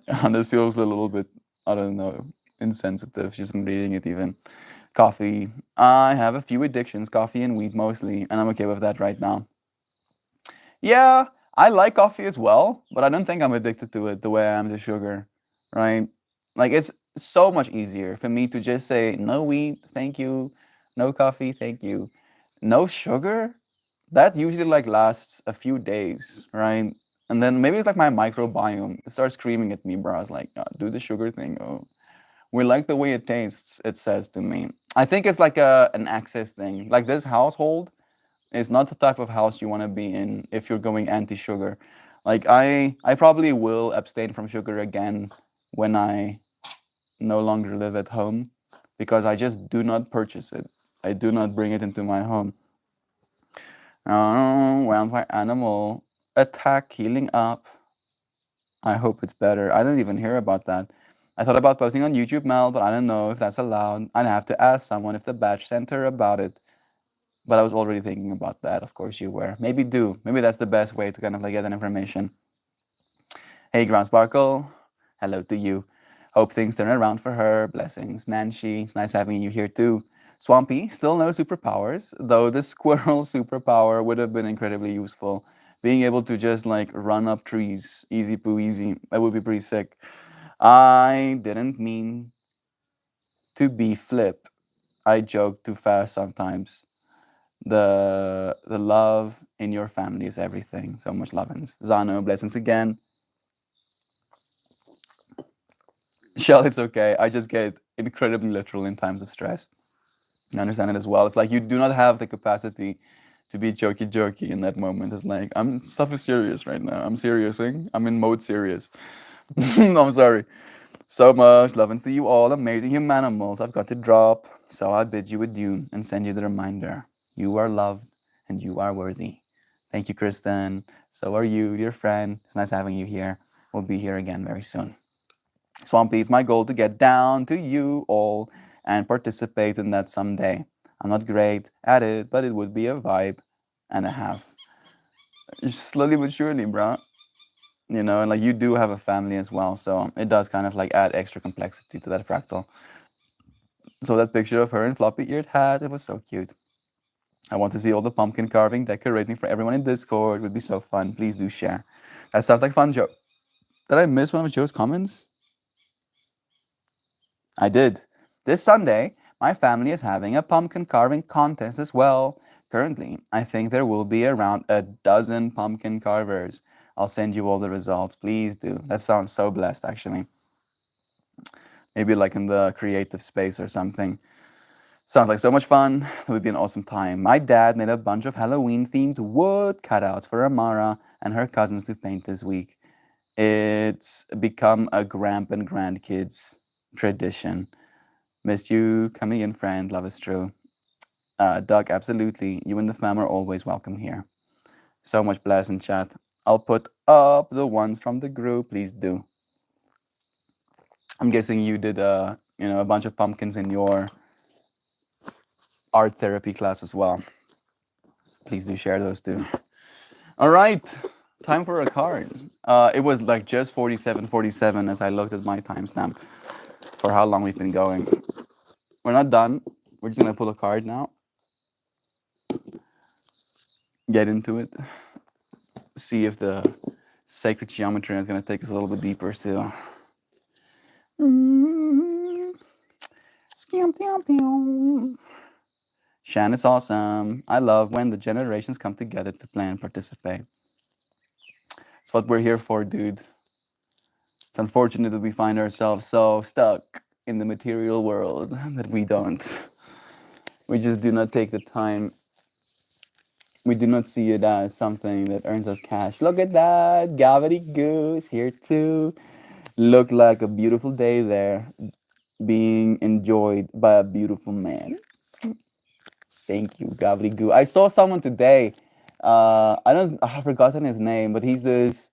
And this feels a little bit, I don't know, insensitive. Just reading it even. Coffee. I have a few addictions, coffee and weed mostly, and I'm okay with that right now. Yeah, I like coffee as well, but I don't think I'm addicted to it the way I am to sugar, right? Like it's so much easier for me to just say no weed, thank you, no coffee, thank you, no sugar. That usually like lasts a few days, right? And then maybe it's like my microbiome. It starts screaming at me, bro. I was like, do the sugar thing. Oh, we like the way it tastes, it says to me. I think it's like an access thing. Like this household is not the type of house you want to be in if you're going anti-sugar. Like I probably will abstain from sugar again when I no longer live at home because I just do not purchase it. I do not bring it into my home. Oh, vampire animal attack healing up. I hope it's better. I didn't even hear about that. I thought about posting on YouTube, Mel, but I don't know if that's allowed. I'd have to ask someone if the batch sent her about it. But I was already thinking about that. Of course you were. Maybe do. Maybe that's the best way to kind of like get that information. Hey, Ground Sparkle. Hello to you. Hope things turn around for her. Blessings. Nancy, it's nice having you here too. Swampy, still no superpowers, though the squirrel superpower would have been incredibly useful. Being able to just like run up trees, easy poo easy, that would be pretty sick. I didn't mean to be flip. I joke too fast sometimes. The love in your family is everything. So much lovings. Zano, blessings again. Shell, it's okay. I just get incredibly literal in times of stress. I understand it as well. It's like you do not have the capacity to be jokey jokey in that moment. It's like stuff is serious right now. I'm seriousing. I'm in mode serious. No, I'm sorry. So much lovings to you all, amazing humanimals. I've got to drop, so I bid you adieu and send you the reminder. You are loved and you are worthy. Thank you, Kristen. So are you, dear friend. It's nice having you here. We'll be here again very soon. Swampy, it's my goal to get down to you all and participate in that someday. I'm not great at it, but it would be a vibe and a half. Slowly but surely, bro. You know, and like you do have a family as well, so it does kind of like add extra complexity to that fractal. So that picture of her in floppy-eared hat, it was so cute. I want to see all the pumpkin carving, decorating for everyone in Discord. It would be so fun. Please do share. That sounds like fun, Joe. Did I miss one of Joe's comments? I did. This Sunday, my family is having a pumpkin carving contest as well. Currently, I think there will be around a dozen pumpkin carvers. I'll send you all the results. Please do. That sounds so blessed, actually. Maybe like in the creative space or something. Sounds like so much fun. It would be an awesome time. My dad made a bunch of Halloween themed wood cutouts for Amara and her cousins to paint this week. It's become a grandp and grandkids tradition. Missed you coming in, friend. Love is true. Doug, absolutely. You and the fam are always welcome here. So much bless in chat. I'll put up the ones from the group. Please do. I'm guessing you did a bunch of pumpkins in your art therapy class as well. Please do share those too. All right, time for a card. It was like just 47:47 as I looked at my timestamp for how long we've been going. We're not done. We're just gonna pull a card now. Get into it. See if the sacred geometry is gonna take us a little bit deeper still. Shan is awesome. I love when the generations come together to play and participate. It's what we're here for, dude. It's unfortunate that we find ourselves so stuck in the material world that we don't. We just do not take the time. We do not see it as something that earns us cash. Look at that. Gravity Goose here too. Looked like a beautiful day there, being enjoyed by a beautiful man. Thank you, Gravity Goo. I saw someone today. I have forgotten his name, but he's this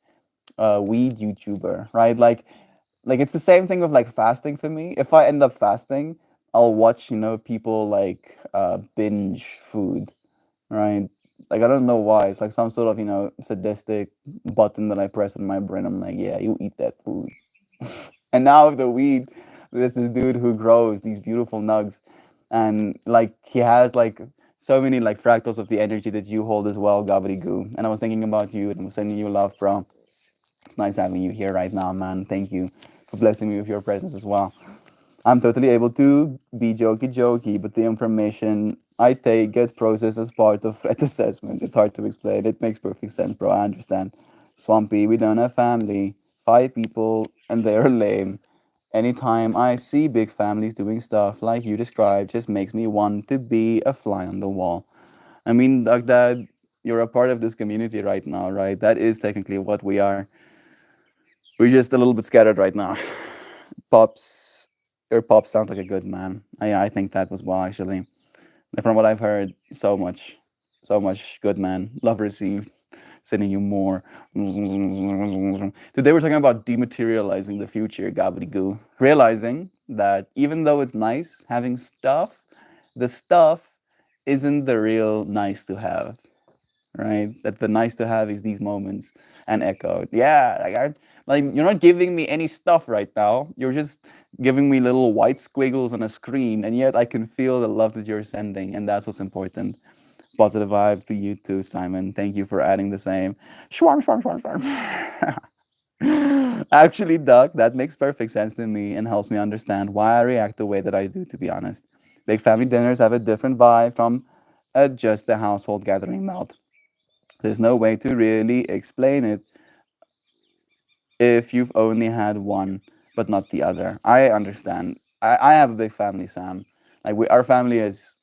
weed YouTuber, right? Like it's the same thing with like fasting for me. If I end up fasting, I'll watch people like binge food, right? Like I don't know why. It's like some sort of sadistic button that I press in my brain. I'm like, yeah, you eat that food. And now with the weed, there's this dude who grows these beautiful nugs, and like he has like so many like fractals of the energy that you hold as well, Goo. And I was thinking about you and was sending you love, bro. It's nice having you here right now, man. Thank you for blessing me with your presence as well. I'm totally able to be jokey, but the information I take gets processed as part of threat assessment. It's hard to explain. It makes perfect sense, bro. I understand. Swampy, we don't have family. 5 people, and they're lame. Anytime I see big families doing stuff like you described, just makes me want to be a fly on the wall. I mean, like that, you're a part of this community right now, right? That is technically what we are. We're just a little bit scattered right now. Pops Your pop sounds like a good man. I think that was well actually. From what I've heard, so much good man. Love received. Sending you more. Today we're talking about dematerializing the future, gobbledygoo. Realizing that even though it's nice having stuff, the stuff isn't the real nice to have, right? That the nice to have is these moments. And echoed, yeah, like you're not giving me any stuff right now. You're just giving me little white squiggles on a screen, and yet I can feel the love that you're sending, and that's what's important. Positive vibes to you too, Simon. Thank you for adding the same. Schwarm, schwarm, schwarm, schwarm. Actually, Doc, that makes perfect sense to me and helps me understand why I react the way that I do, to be honest. Big family dinners have a different vibe from just a household gathering melt. There's no way to really explain it if you've only had one but not the other. I understand. I have a big family, Sam. Like our family is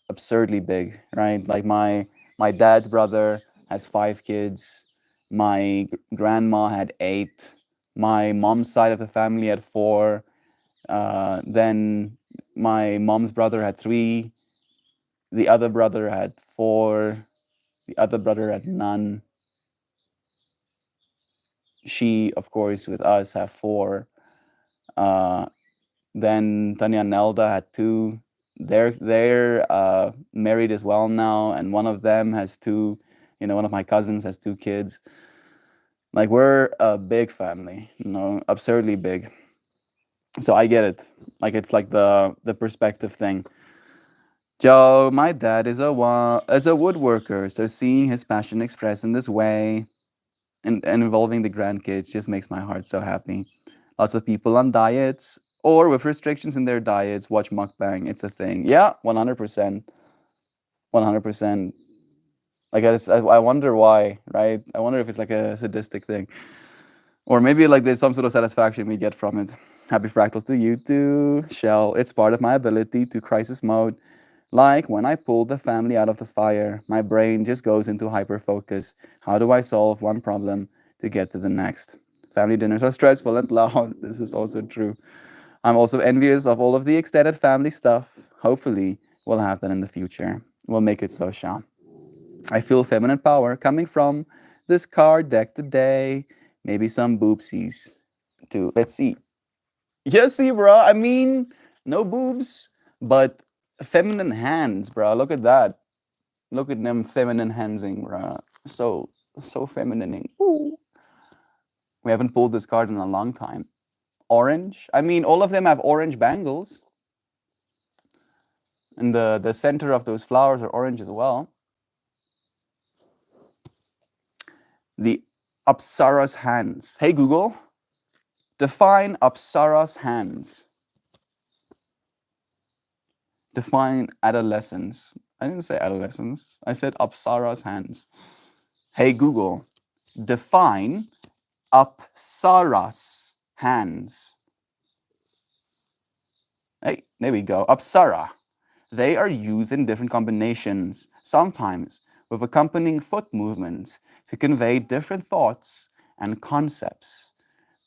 absurdly big, right? Like my dad's brother has 5 kids. My grandma had 8. My mom's side of the family had 4. Then my mom's brother had 3. The other brother had 4. The other brother had none. She, of course, with us have 4. Uh, then Tanya and Nelda had 2. They're married as well now, and one of them has 2. One of my cousins has 2 kids. Like we're a big family, absurdly big. So I get it. Like it's like the perspective thing. Joe, my dad is a woodworker, so seeing his passion expressed in this way and involving the grandkids just makes my heart so happy. Lots of people on diets or with restrictions in their diets watch mukbang. It's a thing. Yeah, 100%. 100%. Like I wonder why, right? I wonder if it's like a sadistic thing. Or maybe like there's some sort of satisfaction we get from it. Happy fractals to you too, Shell. It's part of my ability to crisis mode. Like when I pull the family out of the fire, my brain just goes into hyper focus. How do I solve one problem to get to the next? Family dinners are stressful and loud. This is also true. I'm also envious of all of the extended family stuff. Hopefully, we'll have that in the future. We'll make it so, Sean. I feel feminine power coming from this card deck today. Maybe some boobsies too. Let's see. Yes, see, bro. I mean, no boobs, but feminine hands, bro. Look at that. Look at them feminine handsing, bro. So feminine. Ooh. We haven't pulled this card in a long time. Orange. I mean, all of them have orange bangles. And the center of those flowers are orange as well. The Apsara's hands. Hey, Google. Define Apsara's hands. Define adolescence. I didn't say adolescence. I said Apsara's hands. Hey, Google. Define Apsara's hands. Hey, there we go. Apsara. They are used in different combinations, sometimes with accompanying foot movements to convey different thoughts and concepts.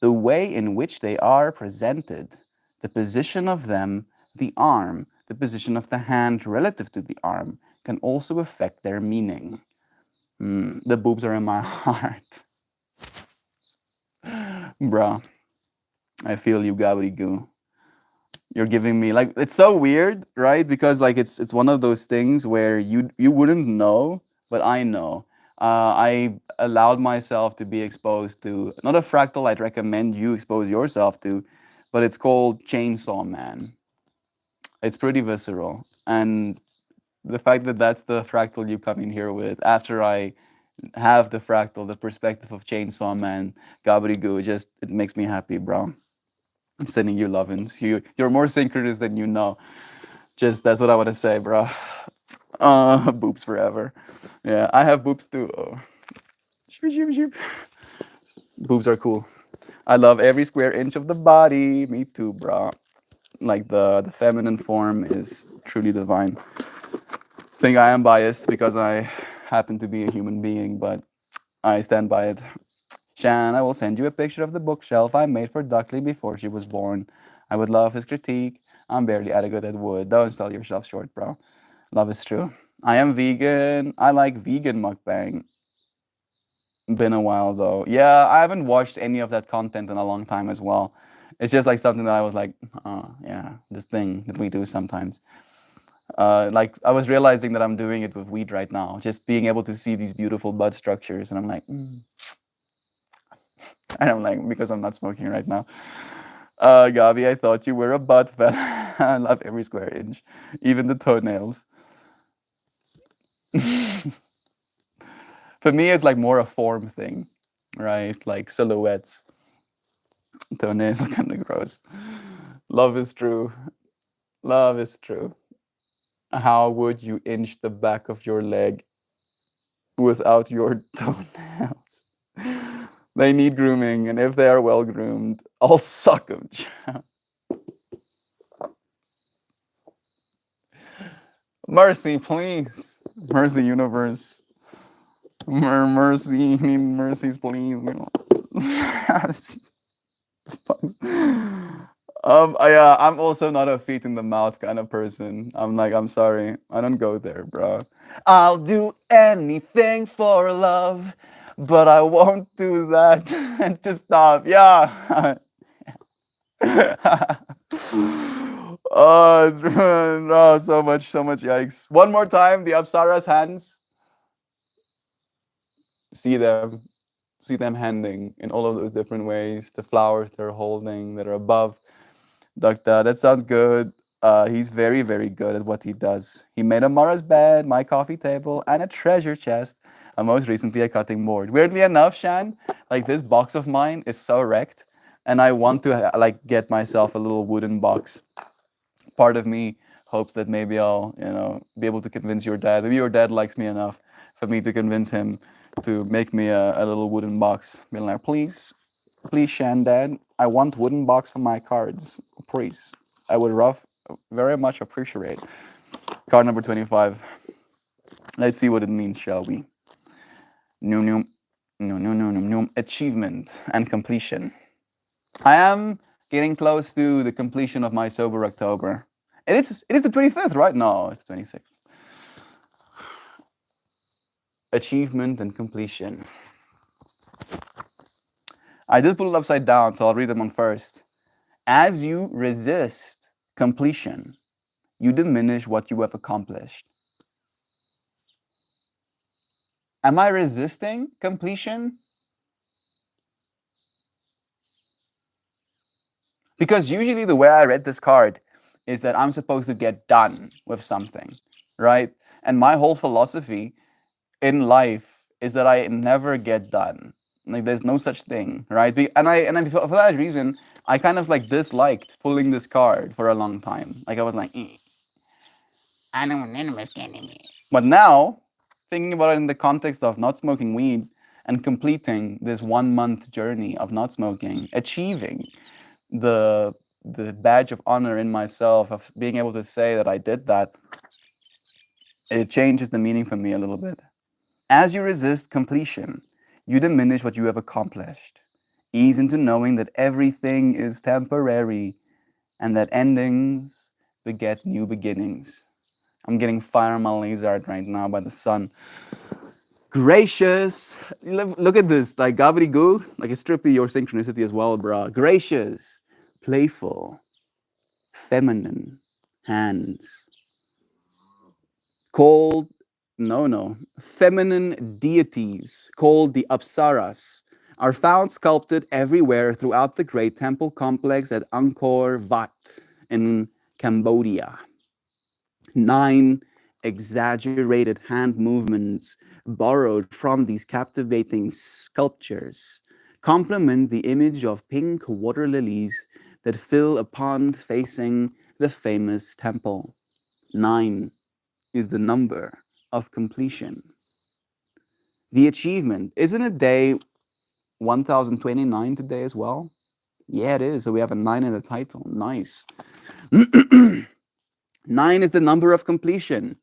The way in which they are presented, the position of them, the arm, the position of the hand relative to the arm, can also affect their meaning. The boobs are in my heart. Bruh, I feel you, gobbledygoo. You're giving me like it's so weird, right? Because like it's one of those things where you wouldn't know, but I know. I allowed myself to be exposed to not a fractal I'd recommend you expose yourself to, but it's called Chainsaw Man. It's pretty visceral, and the fact that that's the fractal you come in here with after I have the fractal, the perspective of Chainsaw Man, gobbledygoo, just it makes me happy, bro. I'm sending you lovins. You're more synchronous than you know. Just that's what I want to say, bro. Boobs forever. Yeah, I have boobs too. Oh. Boobs are cool. I love every square inch of the body. Me too, bro. Like the feminine form is truly divine. I think I am biased because I happen to be a human being, but I stand by it. Shan, I will send you a picture of the bookshelf I made for Duckley before she was born. I would love his critique. I'm barely adequate at wood. Don't sell yourself short, bro. Love is true. I am vegan. I like vegan mukbang. Been a while though. Yeah, I haven't watched any of that content in a long time as well. It's just like something that I was like, oh yeah, this thing that we do sometimes. Like I was realizing that I'm doing it with weed right now, just being able to see these beautiful bud structures, and I'm like, and I'm like, because I'm not smoking right now. Gabi, I thought you were a bud fella. I love every square inch, even the toenails. For me, it's like more a form thing, right? Like silhouettes. Toenails are kind of gross. Love is true. Love is true. How would you inch the back of your leg without your toenails? They need grooming, and if they are well groomed, I'll suck them. Mercy, please. Mercy, universe. Mercy, need mercies, please. Yeah, I'm also not a feet in the mouth kind of person. I'm like, I'm sorry, I don't go there, bro. I'll do anything for love, but I won't do that. To stop. Yeah. Oh, no, so much yikes. One more time, the Apsara's hands. See them, handing in all of those different ways. The flowers they're holding that are above. Doctor, that sounds good. He's very, very good at what he does. He made Amara's bed, my coffee table, and a treasure chest. And most recently, a cutting board. Weirdly enough, Shan, like this box of mine is so wrecked, and I want to like get myself a little wooden box. Part of me hopes that maybe I'll, be able to convince your dad. Maybe your dad likes me enough for me to convince him to make me a little wooden box. Being like, please, Shan, Dad, I want wooden box for my cards. Please. I would very much appreciate. Card number 25. Let's see what it means, shall we? Achievement and completion. I am getting close to the completion of my sober October. It is the 25th, right? No, it's the 26th. Achievement and completion. I did put it upside down, so I'll read them on first. As you resist completion, you diminish what you have accomplished. Am I resisting completion? Because usually the way I read this card is that I'm supposed to get done with something, right? And my whole philosophy in life is that I never get done. Like there's no such thing, right? And for that reason, I kind of like disliked pulling this card for a long time. Like I was like, I don't want to getting me. But now, thinking about it in the context of not smoking weed and completing this 1 month journey of not smoking, achieving the badge of honor in myself of being able to say that I did that, it changes the meaning for me a little bit. As you resist completion, you diminish what you have accomplished. Ease into knowing that everything is temporary and that endings beget new beginnings. I'm getting fire on my laser art right now by the sun. Gracious. Look at this. Like gobbledygoo. Like it's trippy your synchronicity as well, bro. Gracious. Playful. Feminine. Hands. Called, no. Feminine deities called the Apsaras are found sculpted everywhere throughout the great temple complex at Angkor Wat in Cambodia. 9 exaggerated hand movements borrowed from these captivating sculptures complement the image of pink water lilies that fill a pond facing the famous temple. 9 is the number of completion. The achievement, isn't it day 1029 today as well? Yeah, it is. So we have a 9 in the title. Nice. 9 is the number of completion.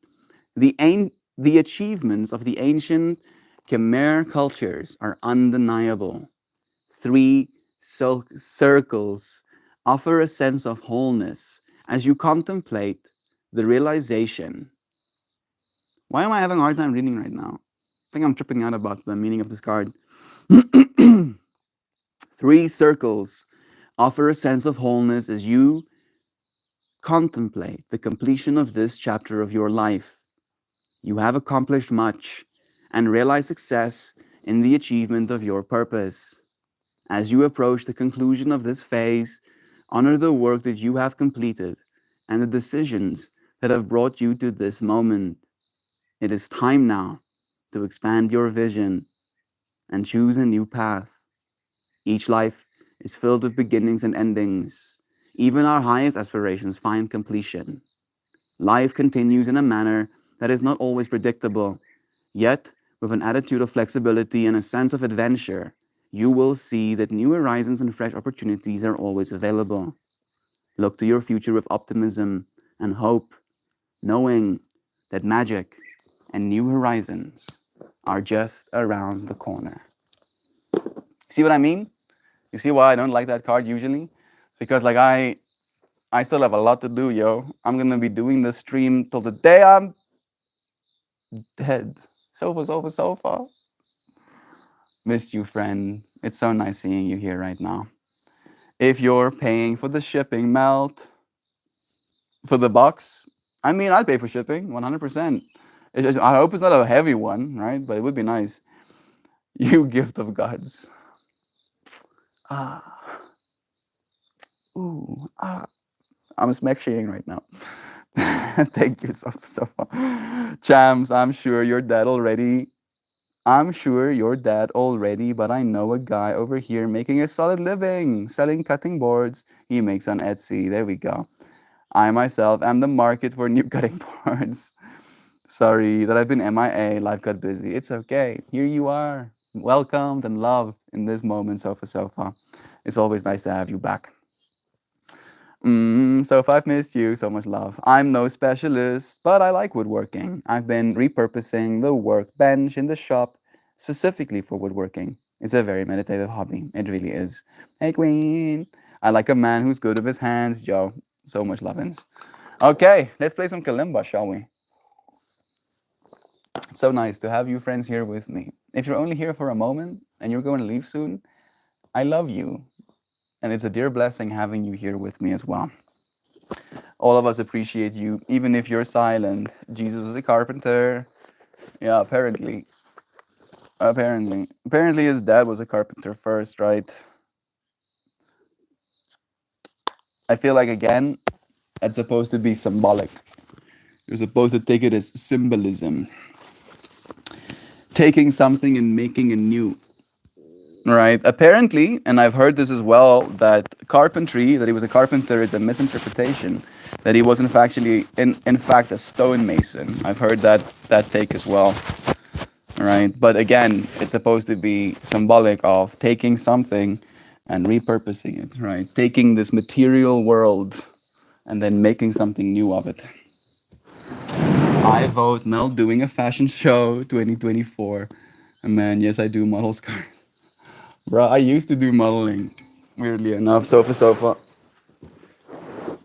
The achievements of the ancient Khmer cultures are undeniable. 3 circles offer a sense of wholeness as you contemplate the realization. Why am I having a hard time reading right now? I think I'm tripping out about the meaning of this card. Three circles offer a sense of wholeness as you contemplate the completion of this chapter of your life. You have accomplished much and realize success in the achievement of your purpose. As you approach the conclusion of this phase, honor the work that you have completed and the decisions that have brought you to this moment. It is time now to expand your vision and choose a new path. Each life is filled with beginnings and endings. Even our highest aspirations find completion. Life continues in a manner that is not always predictable, yet, with an attitude of flexibility and a sense of adventure, you will see that new horizons and fresh opportunities are always available. Look to your future with optimism and hope, knowing that magic and new horizons are just around the corner. See what I mean? You see why I don't like that card usually? Because like I still have a lot to do, yo. I'm gonna be doing this stream till the day I'm dead. Sofa, sofa, sofa. Miss you, friend. It's so nice seeing you here right now. If you're paying for the shipping, melt for the box. I mean, I'd pay for shipping, 100%. I hope it's not a heavy one, right? But it would be nice. You gift of gods. Ah. Ooh. Ah. I'm smashing right now. Thank you so much. Chams, I'm sure you're dead already. I'm sure you're dead already, but I know a guy over here making a solid living selling cutting boards he makes on Etsy. There we go. I myself am the market for new cutting boards. Sorry that I've been MIA, life got busy. It's okay. Here you are, welcomed and loved in this moment, Sofa Sofa. It's always nice to have you back. Sofa, I've missed you. So much love. I'm no specialist, but I like woodworking. I've been repurposing the workbench in the shop specifically for woodworking. It's a very meditative hobby. It really is. Hey, Queen. I like a man who's good with his hands. Yo, so much lovin's. Okay, let's play some kalimba, shall we? It's so nice to have you friends here with me. If you're only here for a moment and you're going to leave soon, I love you. And it's a dear blessing having you here with me as well. All of us appreciate you, even if you're silent. Jesus is a carpenter. Yeah, apparently. Apparently his dad was a carpenter first, right? I feel like, again, it's supposed to be symbolic. You're supposed to take it as symbolism. Taking something and making it new. Right. Apparently, and I've heard this as well, that carpentry, that he was a carpenter, is a misinterpretation. That he was in fact a stonemason. I've heard that take as well. Right. But again, it's supposed to be symbolic of taking something and repurposing it. Right. Taking this material world and then making something new of it. I vote Mel doing a fashion show 2024. And man, yes, I do model scars. Bro, I used to do modeling, weirdly enough. Sofa, sofa.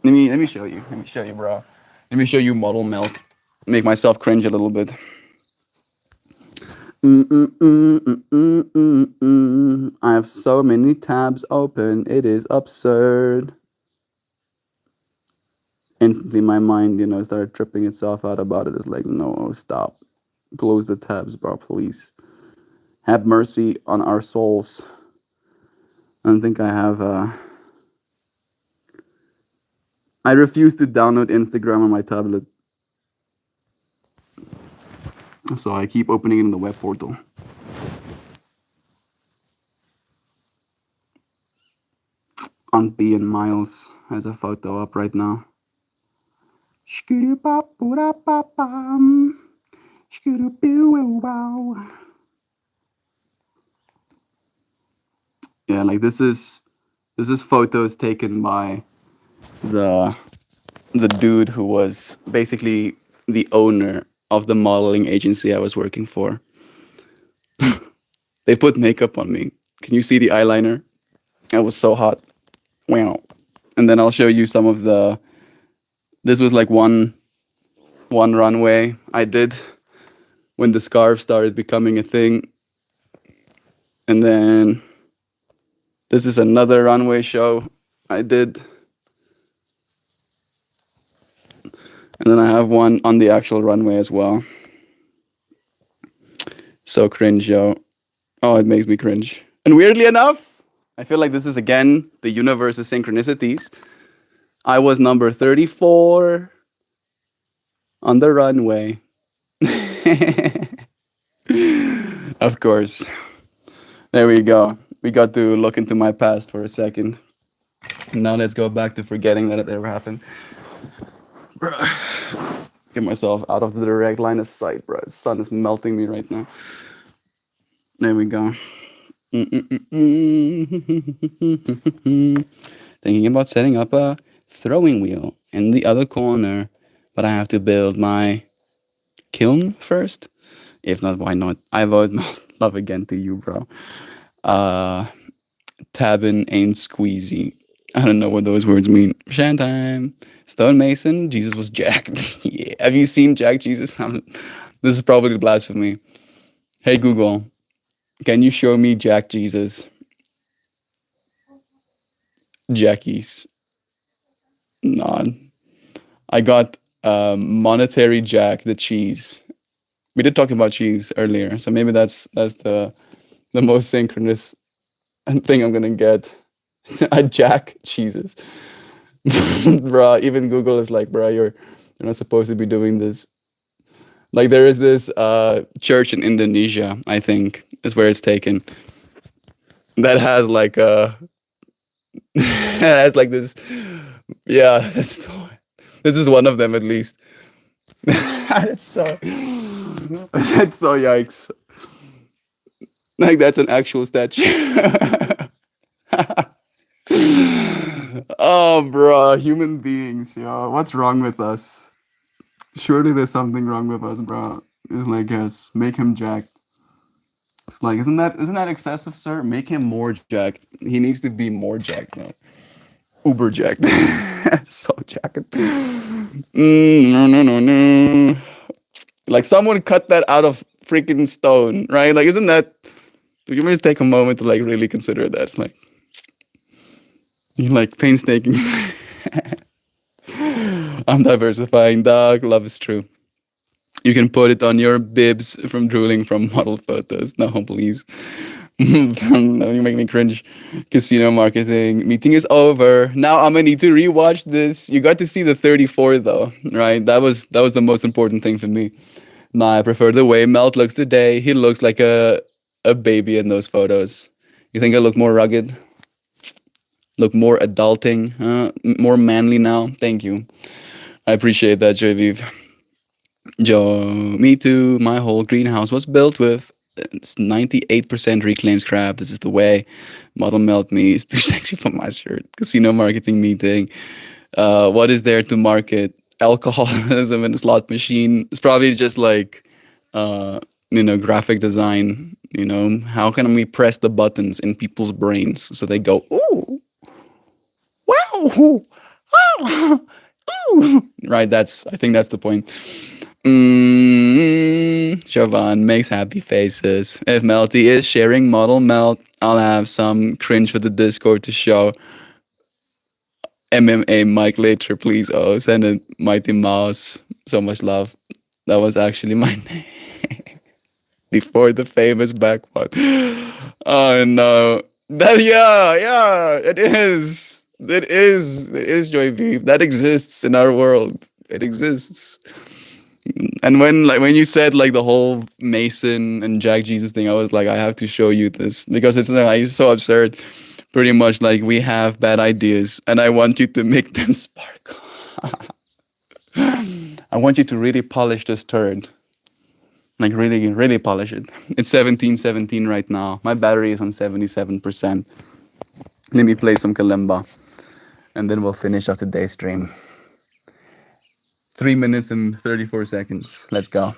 Let me show you. Let me show you, bro. Let me show you model melt. Make myself cringe a little bit. I have so many tabs open. It is absurd. Instantly, my mind, started tripping itself out about it. It's like, no, stop. Close the tabs, bro, please. Have mercy on our souls. I don't think I have. I refuse to download Instagram on my tablet. So I keep opening it in the web portal. Aunt B and Miles has a photo up right now. Yeah, like this is photos taken by the dude who was basically the owner of the modeling agency I was working for. They put makeup on me. Can you see the eyeliner? It was so hot. Wow. and then I'll show you some of the. This was like one runway I did when the scarf started becoming a thing, and then this is another runway show I did, and then I have one on the actual runway as well. So cringe, yo. Oh, it makes me cringe. And weirdly enough, I feel like this is again the universe's synchronicities. I was number 34 on the runway. Of course. There we go. We got to look into my past for a second. Now let's go back to forgetting that it ever happened. Bruh. Get myself out of the direct line of sight, bro. The sun is melting me right now. There we go. Thinking about setting up a throwing wheel in the other corner, but I have to build my kiln first. If not, why not? I vote love again to you, bro. Tabin ain't squeezy. I don't know what those words mean. Shantime. Stonemason, Jesus was jacked. Yeah. Have you seen Jack Jesus? This is probably blasphemy. Hey Google, can you show me Jack Jesus? Jackies. Nod. I got monetary Jack the cheese. We did talk about cheese earlier, so maybe that's the most synchronous thing I'm gonna get. A Jack cheeses. Bruh, even Google is like, bruh, you're not supposed to be doing this. Like there is this church in Indonesia, I think, is where it's taken. That has like it has like this. Yeah, this is one of them at least. That's so that's so yikes. Like that's an actual statue. Oh, bro, human beings, yo, what's wrong with us? Surely there's something wrong with us, bro. It's like, yes, make him jacked. It's like, isn't that excessive, sir? Make him more jacked. He needs to be more jacked now. Uber jacked. So jacked. No, no, no, no. Like someone cut that out of freaking stone, right? Like, isn't that? You may just take a moment to like really consider that. It's like you like painstaking. I'm diversifying, dog. Love is true. You can put it on your bibs from drooling from model photos. No, please. No, you make me cringe. Casino marketing meeting is over. Now I'm gonna need to rewatch this. You got to see the 34 though, right? That was the most important thing for me. Nah, I prefer the way Melt looks today. He looks like a baby in those photos. You think I look more rugged? Look more adulting? More manly now? Thank you. I appreciate that, JV. Joe, me too. My whole greenhouse was built with 98% reclaimed scrap. This is the way. Model Melt me is too sexy for my shirt. Casino marketing meeting. What is there to market? Alcoholism in the slot machine. It's probably just like, graphic design. How can we press the buttons in people's brains so they go, ooh, wow, oh, ooh. Right, I think that's the point. Jovan makes happy faces. If Melty is sharing model Melt, I'll have some cringe for the Discord to show. MMA Mike later, please. Oh, send a Mighty Mouse. So much love. That was actually my name before the famous backpot. Oh no. It is. It is Joy Beef. That exists in our world. It exists. And when you said like the whole Mason and Jack Jesus thing, I was like, I have to show you this because it's so absurd. Pretty much like we have bad ideas and I want you to make them sparkle. I want you to really polish this turd. Like really, really polish it. It's 17:17 right now. My battery is on 77%. Let me play some kalimba and then we'll finish off today's stream. 3 minutes and 34 seconds. Let's go.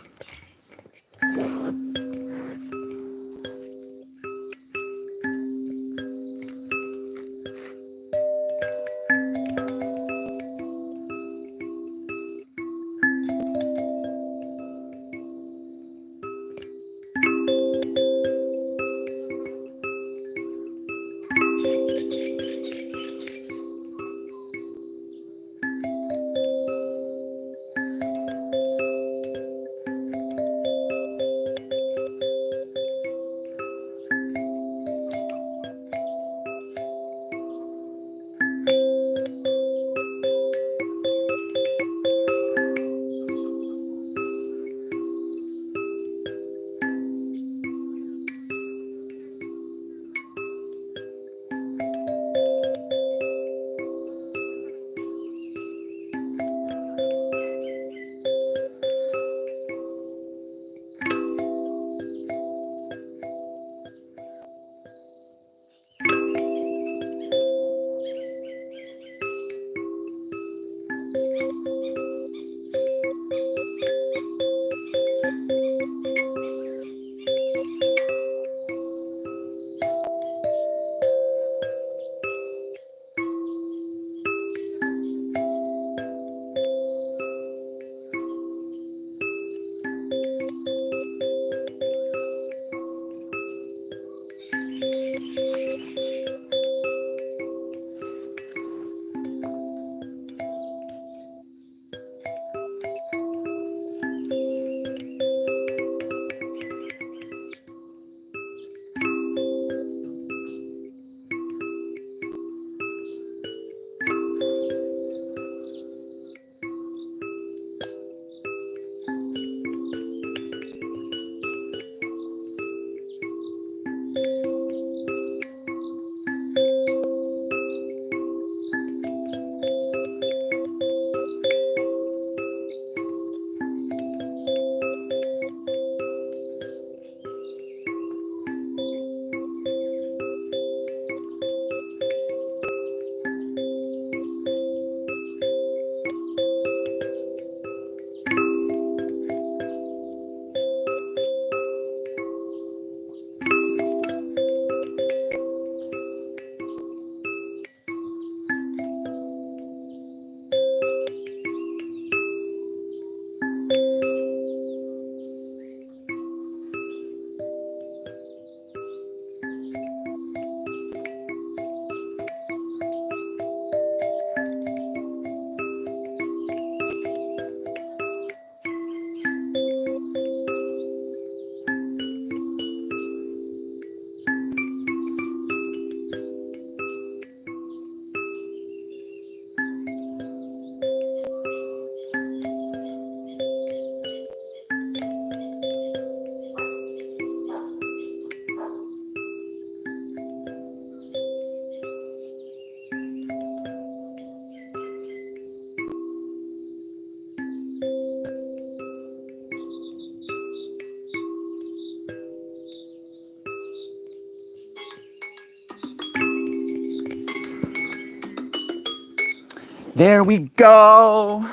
There we go.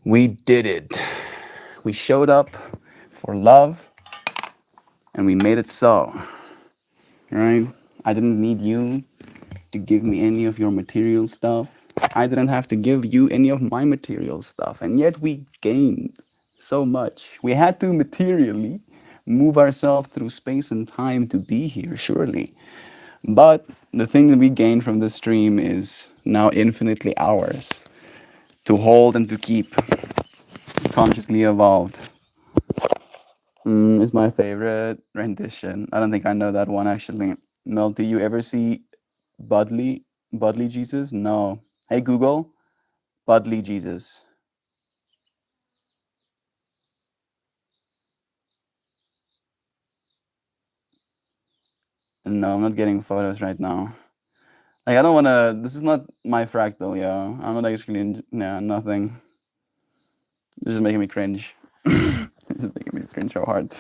We did it. We showed up for love and we made it so. Right? I didn't need you to give me any of your material stuff. I didn't have to give you any of my material stuff. And yet we gained so much. We had to materially move ourselves through space and time to be here, surely. But the thing that we gained from this stream is now infinitely ours to hold and to keep, consciously evolved. Is my favorite rendition. I don't think I know that one actually. Mel, do you ever see Budley Jesus? No. Hey Google, Budley Jesus. No, I'm not getting photos right now. Like I don't wanna. This is not my fractal, yo. I'm not actually. Yeah, nothing. This is making me cringe. This is making me cringe so hard.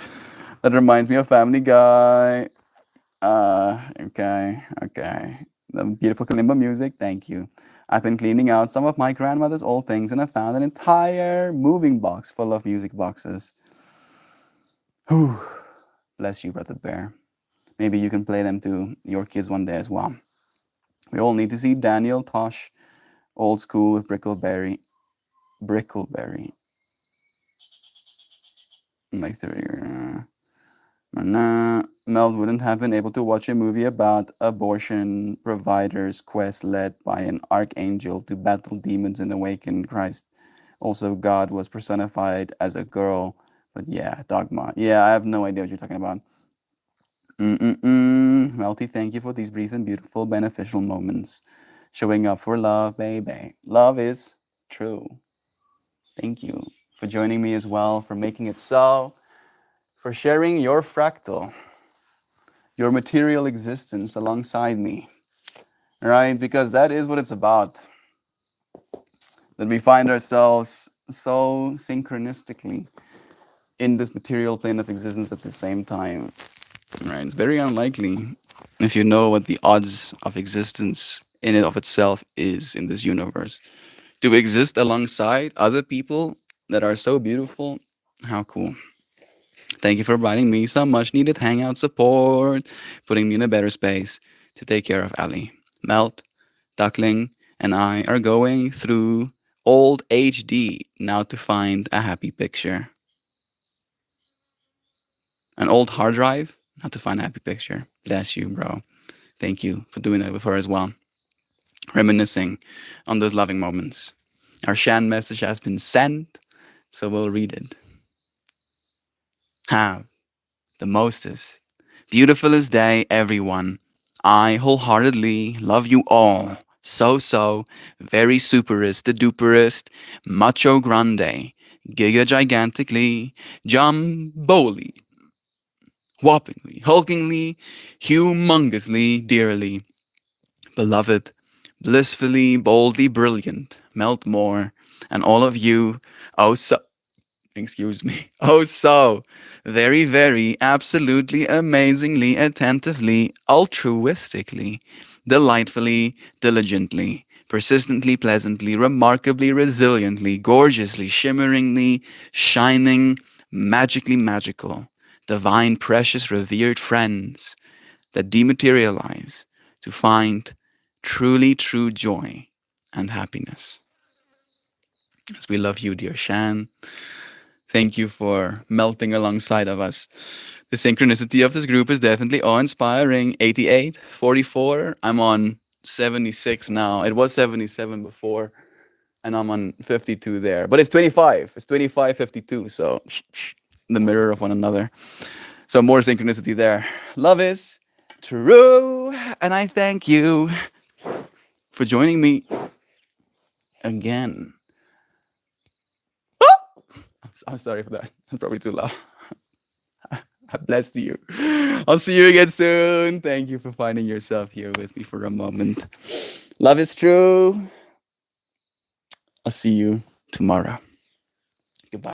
That reminds me of Family Guy. Okay. The beautiful kalimba music, thank you. I've been cleaning out some of my grandmother's old things and I found an entire moving box full of music boxes. Whew. Bless you, Brother Bear. Maybe you can play them to your kids one day as well. We all need to see Daniel Tosh, old school with Brickleberry. Like the Mel wouldn't have been able to watch a movie about abortion providers' quest led by an archangel to battle demons and awaken Christ. Also, God was personified as a girl. But yeah, dogma. Yeah, I have no idea what you're talking about. Melty, thank you for these brief and beautiful, beneficial moments. Showing up for love, baby. Love is true. Thank you for joining me as well, for making it so, for sharing your fractal, your material existence alongside me, right? Because that is what it's about. That we find ourselves so synchronistically in this material plane of existence at the same time, right? It's very unlikely if you know what the odds of existence in and of itself is in this universe. To exist alongside other people that are so beautiful, how cool. Thank you for providing me some much needed hangout support, putting me in a better space to take care of Ali. Melt, Duckling, and I are going through old HD now to find a happy picture. An old hard drive, now to find a happy picture. Bless you, bro. Thank you for doing that with her as well. Reminiscing on those loving moments. Our Shan message has been sent, so we'll read it. Have the mostest, beautifulest day, everyone. I wholeheartedly love you all. So, very superest, the duperest, macho grande, giga gigantically, jumboli, whoppingly, hulkingly, humongously, dearly, beloved, blissfully, boldly brilliant, melt more, and all of you, oh so excuse me. Oh, so very, very, absolutely, amazingly, attentively, altruistically, delightfully, diligently, persistently, pleasantly, remarkably, resiliently, gorgeously, shimmeringly, shining, magically magical, divine, precious, revered friends that dematerialize to find truly true joy and happiness. As we love you, dear Shan. Thank you for melting alongside of us. The synchronicity of this group is definitely awe-inspiring. 88, 44. I'm on 76 now. It was 77 before, and I'm on 52 there. But it's 25. It's 25, 52. So the mirror of one another. So more synchronicity there. Love is true. And I thank you for joining me again. I'm sorry for that. That's probably too loud. I bless you. I'll see you again soon. Thank you for finding yourself here with me for a moment. Love is true. I'll see you tomorrow.